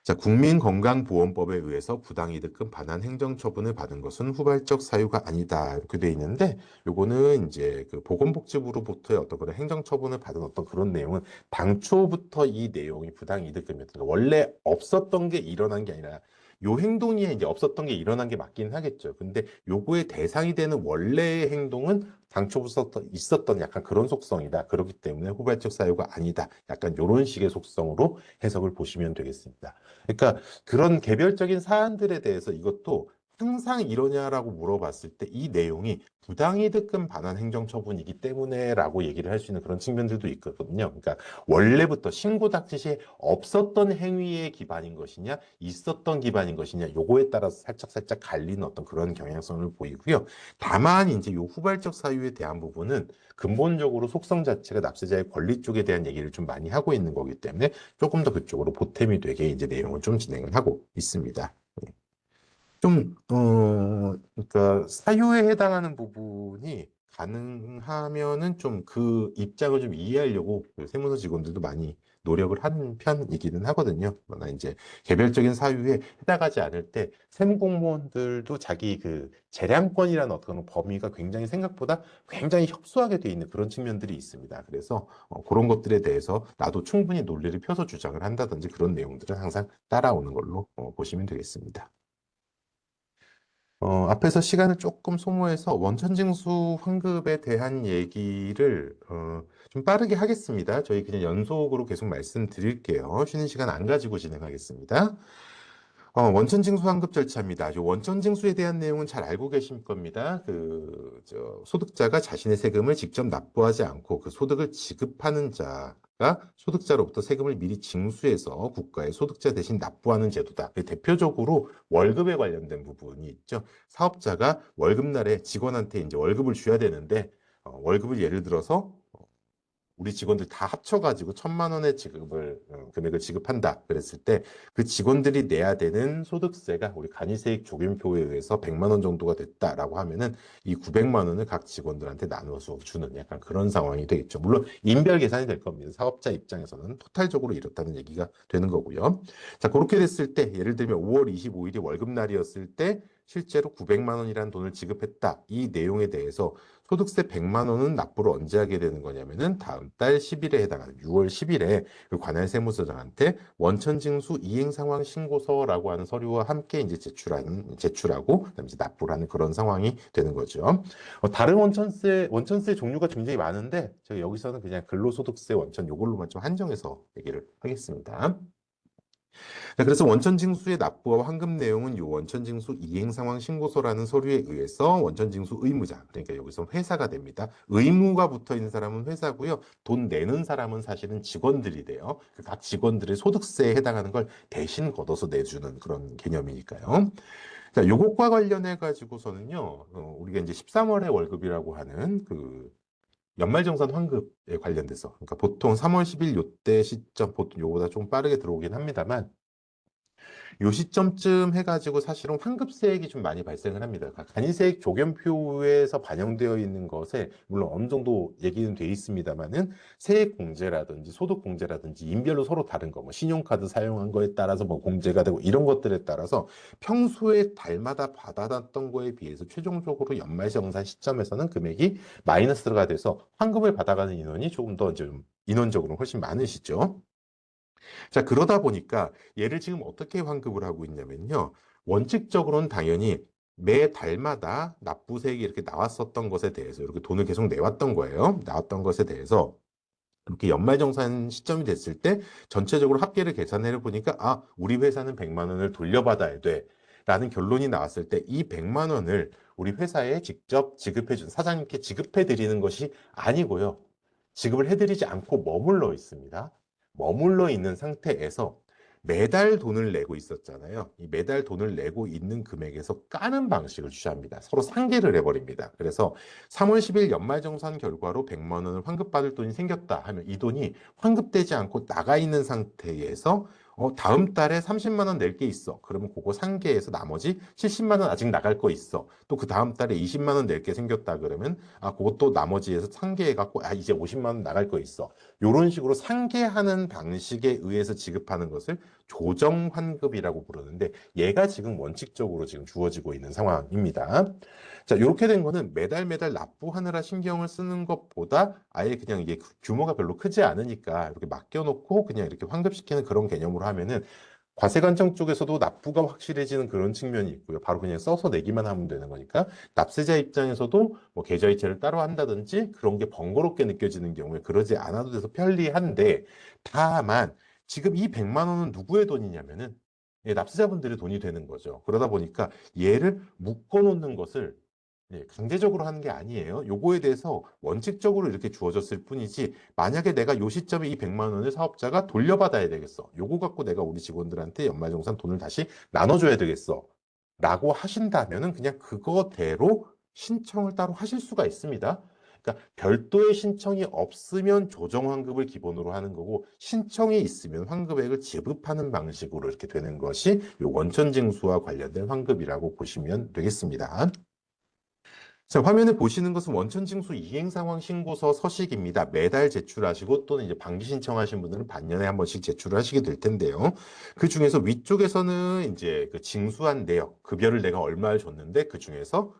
자, 국민건강보험법에 의해서 부당이득금 반환 행정처분을 받은 것은 후발적 사유가 아니다. 이렇게 돼 있는데, 요거는 이제 그 보건복지부로부터의 어떤 그런 행정처분을 받은 어떤 그런 내용은 당초부터 이 내용이 부당이득금이었던 거. 원래 없었던 게 일어난 게 아니라 요 행동이 이제 없었던 게 일어난 게 맞긴 하겠죠. 근데 요거의 대상이 되는 원래의 행동은 당초부터 있었던 약간 그런 속성이다. 그렇기 때문에 후발적 사유가 아니다. 약간 요런 식의 속성으로 해석을 보시면 되겠습니다. 그러니까 그런 개별적인 사안들에 대해서 이것도 항상 이러냐라고 물어봤을 때 이 내용이 부당이득금 반환 행정처분이기 때문에라고 얘기를 할 수 있는 그런 측면들도 있거든요. 그러니까 원래부터 신고 당시에 없었던 행위의 기반인 것이냐, 있었던 기반인 것이냐, 요거에 따라서 살짝 갈리는 어떤 그런 경향성을 보이고요. 다만 이제 요 후발적 사유에 대한 부분은 근본적으로 속성 자체가 납세자의 권리 쪽에 대한 얘기를 좀 많이 하고 있는 거기 때문에 조금 더 그쪽으로 보탬이 되게 이제 내용을 좀 진행을 하고 있습니다. 예. 그러니까 사유에 해당하는 부분이 가능하면은 좀 그 입장을 좀 이해하려고 그 세무서 직원들도 많이 노력을 하는 편이기는 하거든요. 그러나 이제 개별적인 사유에 해당하지 않을 때 세무 공무원들도 자기 그 재량권이라는 어떤 범위가 굉장히 생각보다 굉장히 협소하게 돼 있는 그런 측면들이 있습니다. 그래서 그런 것들에 대해서 나도 충분히 논리를 펴서 주장을 한다든지 그런 내용들은 항상 따라오는 걸로 보시면 되겠습니다. 앞에서 시간을 조금 소모해서 원천징수 환급에 대한 얘기를 좀 빠르게 하겠습니다. 저희 그냥 연속으로 계속 말씀드릴게요. 쉬는 시간 안 가지고 진행하겠습니다. 원천징수 환급 절차입니다. 원천징수에 대한 내용은 잘 알고 계실 겁니다. 소득자가 자신의 세금을 직접 납부하지 않고 그 소득을 지급하는 자가 소득자로부터 세금을 미리 징수해서 국가에 소득자 대신 납부하는 제도다. 대표적으로 월급에 관련된 부분이 있죠. 사업자가 월급날에 직원한테 이제 월급을 줘야 되는데, 월급을 예를 들어서 우리 직원들 다 합쳐가지고 1,000만 원의 금액을 지급한다. 그랬을 때 그 직원들이 내야 되는 소득세가 우리 간이세액 조균표에 의해서 100만 원 정도가 됐다라고 하면은 이 900만 원을 각 직원들한테 나눠서 주는 약간 그런 상황이 되겠죠. 물론 인별 계산이 될 겁니다. 사업자 입장에서는 토탈적으로 이렇다는 얘기가 되는 거고요. 자, 그렇게 됐을 때 예를 들면 5월 25일이 월급날이었을 때 실제로 900만 원이라는 돈을 지급했다. 이 내용에 대해서 소득세 100만 원은 납부를 언제 하게 되는 거냐면은 다음 달 10일에 해당하는 6월 10일에 그 관할 세무서장한테 원천징수 이행 상황 신고서라고 하는 서류와 함께 이제 제출하고 그다음에 이제 납부를 하는 그런 상황이 되는 거죠. 다른 원천세 종류가 굉장히 많은데 제가 여기서는 그냥 근로소득세 원천 요걸로만 좀 한정해서 얘기를 하겠습니다. 자, 그래서 원천징수의 납부와 환급 내용은 이 원천징수 이행상황 신고서라는 서류에 의해서 원천징수 의무자, 그러니까 여기서 회사가 됩니다. 의무가 붙어 있는 사람은 회사고요. 돈 내는 사람은 사실은 직원들이 돼요. 각 직원들의 소득세에 해당하는 걸 대신 걷어서 내주는 그런 개념이니까요. 자, 요것과 관련해 가지고서는요, 우리가 이제 13월에 월급이라고 하는 그 연말정산 환급에 관련돼서, 그러니까 보통 3월 10일 요때 시점, 보통 요보다 좀 빠르게 들어오긴 합니다만, 요 시점쯤 해가지고 사실은 환급세액이 좀 많이 발생을 합니다. 간이세액 조견표에서 반영되어 있는 것에 물론 어느 정도 얘기는 돼 있습니다만은 세액 공제라든지 소득 공제라든지 인별로 서로 다른 거, 뭐 신용카드 사용한 거에 따라서 뭐 공제가 되고 이런 것들에 따라서 평소에 달마다 받아놨던 거에 비해서 최종적으로 연말정산 시점에서는 금액이 마이너스가 돼서 환급을 받아가는 인원이 조금 더 좀 인원적으로 훨씬 많으시죠. 자, 그러다 보니까 얘를 지금 어떻게 환급을 하고 있냐면요. 원칙적으로는 당연히 매 달마다 납부세액이 이렇게 나왔었던 것에 대해서 이렇게 돈을 계속 내왔던 거예요. 나왔던 것에 대해서 이렇게 연말정산 시점이 됐을 때 전체적으로 합계를 계산해 보니까 아, 우리 회사는 100만 원을 돌려받아야 돼. 라는 결론이 나왔을 때 이 100만 원을 우리 회사에 직접 지급해 준 사장님께 지급해 드리는 것이 아니고요. 지급을 해드리지 않고 머물러 있습니다. 머물러 있는 상태에서 매달 돈을 내고 있었잖아요. 이 매달 돈을 내고 있는 금액에서 까는 방식을 취합니다. 서로 상계를 해버립니다. 그래서 3월 10일 연말정산 결과로 100만 원을 환급받을 돈이 생겼다 하면 이 돈이 환급되지 않고 나가 있는 상태에서 다음 달에 30만 원 낼 게 있어. 그러면 그거 상계해서 나머지 70만 원 아직 나갈 거 있어. 또 그 다음 달에 20만 원 낼 게 생겼다 그러면 아, 그것도 나머지에서 상계해 갖고 아, 이제 50만 원 나갈 거 있어. 이런 식으로 상계하는 방식에 의해서 지급하는 것을 조정 환급이라고 부르는데 얘가 지금 원칙적으로 지금 주어지고 있는 상황입니다. 자, 이렇게 된 거는 매달 매달 납부하느라 신경을 쓰는 것보다 아예 그냥 이게 규모가 별로 크지 않으니까 이렇게 맡겨놓고 그냥 이렇게 환급시키는 그런 개념으로 하면은 과세관청 쪽에서도 납부가 확실해지는 그런 측면이 있고요. 바로 그냥 써서 내기만 하면 되는 거니까 납세자 입장에서도 뭐 계좌이체를 따로 한다든지 그런 게 번거롭게 느껴지는 경우에 그러지 않아도 돼서 편리한데 다만 지금 이 100만 원은 누구의 돈이냐면은 예, 납세자분들의 돈이 되는 거죠. 그러다 보니까 얘를 묶어놓는 것을 예, 강제적으로 하는 게 아니에요. 요거에 대해서 원칙적으로 이렇게 주어졌을 뿐이지 만약에 내가 요 시점에 이 100만 원을 사업자가 돌려받아야 되겠어. 요거 갖고 내가 우리 직원들한테 연말정산 돈을 다시 나눠줘야 되겠어. 라고 하신다면은 그냥 그거대로 신청을 따로 하실 수가 있습니다. 그러니까 별도의 신청이 없으면 조정 환급을 기본으로 하는 거고 신청이 있으면 환급액을 지급하는 방식으로 이렇게 되는 것이 요 원천징수와 관련된 환급이라고 보시면 되겠습니다. 자, 화면에 보시는 것은 원천징수 이행상황 신고서 서식입니다. 매달 제출하시고 또는 이제 반기 신청하신 분들은 반년에 한 번씩 제출을 하시게 될 텐데요. 그 중에서 위쪽에서는 이제 그 징수한 내역, 급여를 내가 얼마를 줬는데 그 중에서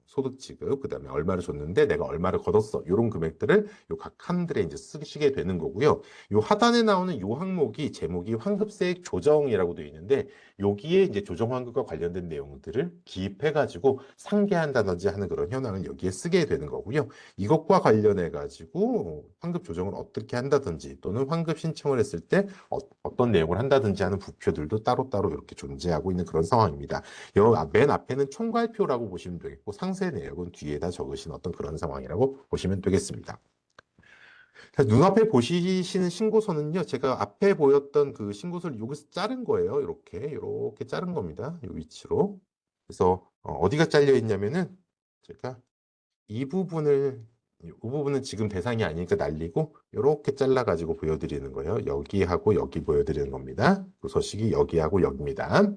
소득 지급, 그다음에 얼마를 줬는데 내가 얼마를 걷었어. 이런 금액들을 요 각 칸들에 이제 쓰시게 되는 거고요. 요 하단에 나오는 요 항목이 제목이 환급세액 조정이라고 되어 있는데 여기에 이제 조정 환급과 관련된 내용들을 기입해가지고 상계한다든지 하는 그런 현황을 여기에 쓰게 되는 거고요. 이것과 관련해가지고 환급 조정을 어떻게 한다든지 또는 환급 신청을 했을 때 떤 내용을 한다든지 하는 부표들도 따로따로 이렇게 존재하고 있는 그런 상황입니다. 맨 앞에는 총괄표라고 보시면 되겠고 상세 내역은 뒤에다 적으신 어떤 그런 상황이라고 보시면 되겠습니다. 눈앞에 보시는 신고서는요, 제가 앞에 보였던 그 신고서를 여기서 자른 거예요. 이렇게 자른 겁니다. 이 위치로. 그래서 어디가 잘려 있냐면은 제가 이 부분을 이 부분은 지금 대상이 아니니까 날리고 이렇게 잘라가지고 보여드리는 거예요. 여기하고 여기 보여드리는 겁니다. 그 서식이 여기하고 여기입니다.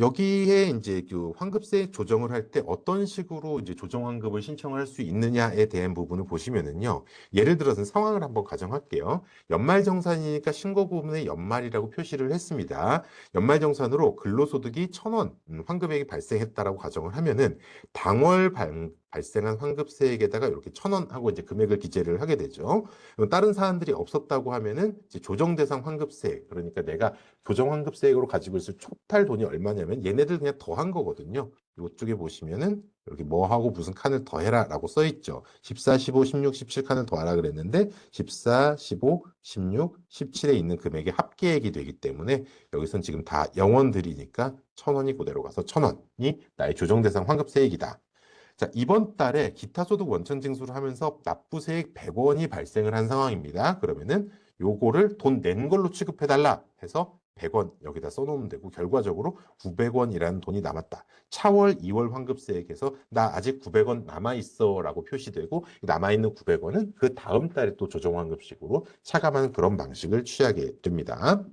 여기에 이제 그 환급세 조정을 할 때 어떤 식으로 이제 조정 환급을 신청할 수 있느냐에 대한 부분을 보시면은요. 예를 들어서 상황을 한번 가정할게요. 연말정산이니까 신고 부분에 연말이라고 표시를 했습니다. 연말정산으로 근로소득이 1,000원 환급액이 발생했다라고 가정을 하면은 당월 발생한 환급세액에다가 이렇게 1,000원 하고 이제 금액을 기재를 하게 되죠. 다른 사안들이 없었다고 하면은 이제 조정 대상 환급세액, 그러니까 내가 조정 환급세액으로 가지고 있을 토탈 돈이 얼마냐면 얘네들 그냥 더한 거거든요. 이쪽에 보시면은 여기 뭐 하고 무슨 칸을 더해라라고 써 있죠. 14, 15, 16, 17 칸을 더하라 그랬는데 14, 15, 16, 17에 있는 금액의 합계액이 되기 때문에 여기선 지금 다 영원들이니까 1,000원이 그대로 가서 1,000원이 나의 조정 대상 환급세액이다. 자, 이번 달에 기타 소득 원천 징수를 하면서 납부세액 100원이 발생을 한 상황입니다. 그러면은 요거를 돈 낸 걸로 취급해달라 해서 100원 여기다 써놓으면 되고, 결과적으로 900원이라는 돈이 남았다. 차월 2월 환급세액에서 나 아직 900원 남아있어 라고 표시되고, 남아있는 900원은 그 다음 달에 또 조정 환급식으로 차감하는 그런 방식을 취하게 됩니다.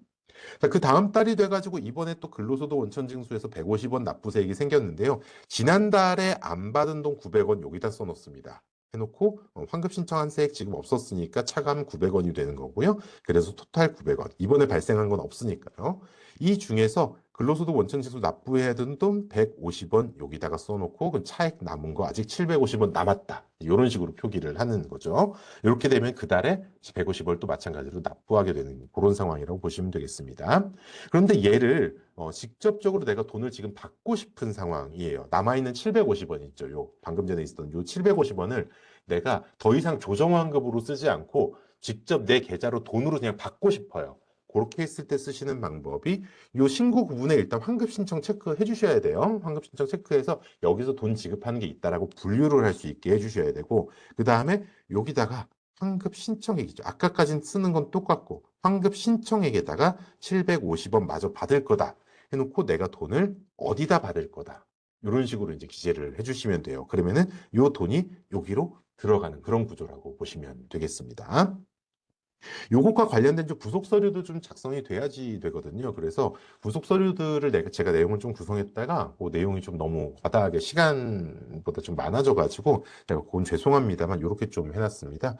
자, 그 다음 달이 돼가지고 이번에 또 근로소득 원천징수에서 150원 납부세액이 생겼는데요. 지난달에 안 받은 돈 900원 여기다 써놓습니다. 해놓고 환급 신청한 세액 지금 없었으니까 차감 900원이 되는 거고요. 그래서 토탈 900원. 이번에 발생한 건 없으니까요. 이 중에서 근로소득 원천징수 납부해야 되는 돈 150원 여기다가 써놓고 그 차액 남은 거 아직 750원 남았다. 이런 식으로 표기를 하는 거죠. 이렇게 되면 그 달에 150원을 또 마찬가지로 납부하게 되는 그런 상황이라고 보시면 되겠습니다. 그런데 얘를 직접적으로 내가 돈을 지금 받고 싶은 상황이에요. 남아있는 750원 있죠. 요 방금 전에 있었던 요 750원을 내가 더 이상 조정환급으로 쓰지 않고 직접 내 계좌로 돈으로 그냥 받고 싶어요. 그렇게 했을 때 쓰시는 방법이 요 신고 부분에 일단 환급 신청 체크해 주셔야 돼요. 환급 신청 체크해서 여기서 돈 지급하는 게 있다라고 분류를 할 수 있게 해 주셔야 되고, 그 다음에 여기다가 환급 신청액이죠. 아까까진 쓰는 건 똑같고 환급 신청액에다가 750원 마저 받을 거다 해놓고 내가 돈을 어디다 받을 거다. 이런 식으로 이제 기재를 해주시면 돼요. 그러면은 요 돈이 여기로 들어가는 그런 구조라고 보시면 되겠습니다. 요것과 관련된 좀 부속 서류도 좀 작성이 돼야지 되거든요. 그래서 부속 서류들을 제가 내용을 좀 구성했다가 그 내용이 좀 너무 과다하게 시간보다 좀 많아져가지고 제가 그건 죄송합니다만 이렇게 좀 해놨습니다.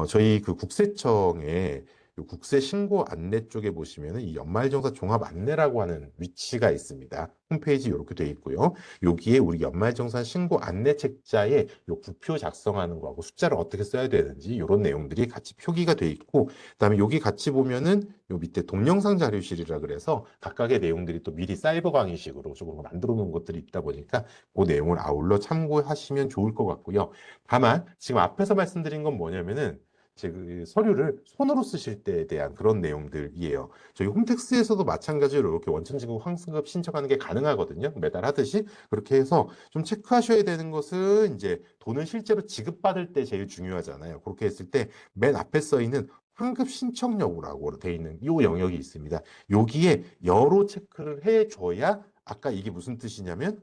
저희 그 국세청에 요 국세 신고 안내 쪽에 보시면은 이 연말정산 종합 안내라고 하는 위치가 있습니다. 홈페이지 이렇게 돼 있고요. 여기에 우리 연말정산 신고 안내 책자에 요 부표 작성하는 거하고 숫자를 어떻게 써야 되는지 이런 내용들이 같이 표기가 돼 있고, 그다음에 여기 같이 보면은 요 밑에 동영상 자료실이라 그래서 각각의 내용들이 또 미리 사이버 강의식으로 조금 만들어 놓은 것들이 있다 보니까 그 내용을 아울러 참고하시면 좋을 것 같고요. 다만 지금 앞에서 말씀드린 건 뭐냐면은 제 그 서류를 손으로 쓰실 때에 대한 그런 내용들이에요. 저희 홈택스에서도 마찬가지로 이렇게 원천징수 환급 신청하는 게 가능하거든요. 매달 하듯이. 그렇게 해서 좀 체크하셔야 되는 것은 이제 돈을 실제로 지급받을 때 제일 중요하잖아요. 그렇게 했을 때 맨 앞에 써 있는 환급 신청 여부라고 돼 있는 이 영역이 있습니다. 여기에 여로 체크를 해줘야, 아까 이게 무슨 뜻이냐면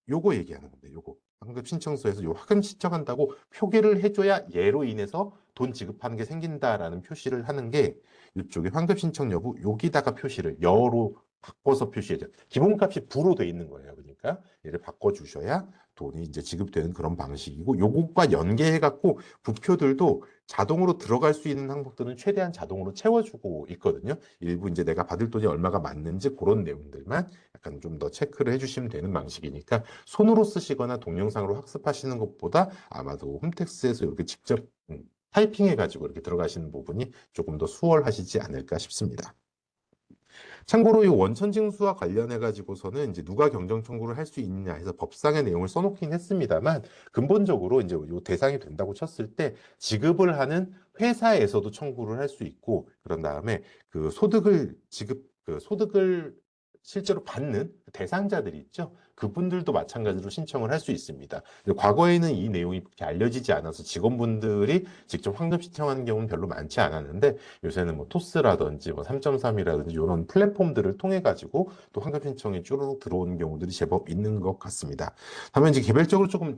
요거 얘기하는 건데, 요거 환급 신청서에서 요 환급 신청한다고 표기를 해줘야 얘로 인해서 돈 지급하는 게 생긴다라는 표시를 하는 게, 이쪽에 환급 신청 여부 여기다가 표시를 여로 바꿔서 표시해줘. 기본값이 부로 돼 있는 거예요. 그러니까 얘를 바꿔주셔야 돈이 이제 지급되는 그런 방식이고, 요것과 연계해갖고 부표들도 자동으로 들어갈 수 있는 항목들은 최대한 자동으로 채워주고 있거든요. 일부 이제 내가 받을 돈이 얼마가 맞는지 그런 내용들만 약간 좀 더 체크를 해주시면 되는 방식이니까, 손으로 쓰시거나 동영상으로 학습하시는 것보다 아마도 홈택스에서 이렇게 직접 타이핑해가지고 이렇게 들어가시는 부분이 조금 더 수월하시지 않을까 싶습니다. 참고로 이 원천징수와 관련해 가지고서는 이제 누가 경정 청구를 할 수 있느냐 해서 법상의 내용을 써놓긴 했습니다만, 근본적으로 이제 요 대상이 된다고 쳤을 때 지급을 하는 회사에서도 청구를 할 수 있고, 그런 다음에 그 소득을 실제로 받는 대상자들이 있죠. 그분들도 마찬가지로 신청을 할 수 있습니다. 과거에는 이 내용이 그렇게 알려지지 않아서 직원분들이 직접 환급 신청하는 경우는 별로 많지 않았는데, 요새는 뭐 토스라든지 뭐 3.3이라든지 이런 플랫폼들을 통해 가지고 또 환급 신청이 쭈루룩 들어오는 경우들이 제법 있는 것 같습니다. 다만 이제 개별적으로 조금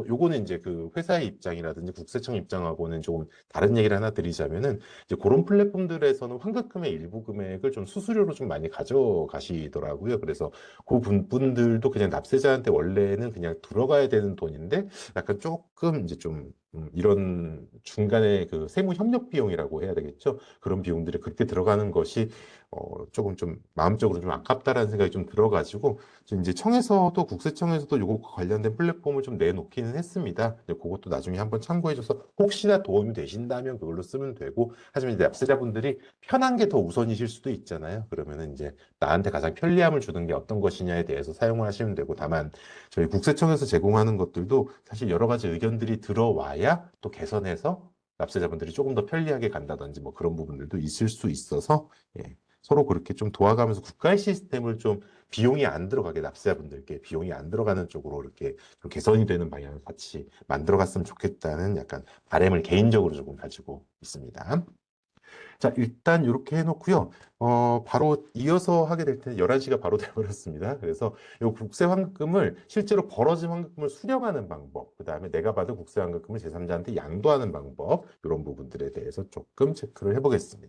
요거는 이제 그 회사의 입장이라든지 국세청 입장하고는 조금 다른 얘기를 하나 드리자면은, 이제 그런 플랫폼들에서는 환급금의 일부 금액을 좀 수수료로 좀 많이 가져가시더라고요. 그래서 그 분들도 그냥 납세자한테 원래는 그냥 들어가야 되는 돈인데 약간 조금 이제 좀 이런 중간에 그 세무 협력 비용이라고 해야 되겠죠. 그런 비용들이 그렇게 들어가는 것이 조금 좀 마음적으로 좀 아깝다라는 생각이 좀 들어가지고 지금 이제 청에서도 국세청에서도 요거 관련된 플랫폼을 좀 내놓기는 했습니다. 근데 그것도 나중에 한번 참고해줘서 혹시나 도움이 되신다면 그걸로 쓰면 되고 하지만 이제 납세자분들이 편한 게 더 우선이실 수도 있잖아요. 그러면은 이제 나한테 가장 편리함을 주는 게 어떤 것이냐에 대해서 사용을 하시면 되고 다만 저희 국세청에서 제공하는 것들도 사실 여러 가지 의견들이 들어와야 또 개선해서 납세자분들이 조금 더 편리하게 간다든지 뭐 그런 부분들도 있을 수 있어서 예, 서로 그렇게 좀 도와가면서 국가의 시스템을 좀 비용이 안 들어가게 납세자분들께 비용이 안 들어가는 쪽으로 이렇게 좀 개선이 되는 방향을 같이 만들어 갔으면 좋겠다는 약간 바람을 개인적으로 조금 가지고 있습니다. 자, 일단 이렇게 해놓고요. 바로 이어서 하게 될 텐데 11시가 바로 돼버렸습니다. 그래서 이 국세환급금을 실제로 벌어진 환급금을 수령하는 방법, 그 다음에 내가 받은 국세환급금을 제3자한테 양도하는 방법, 이런 부분들에 대해서 조금 체크를 해보겠습니다.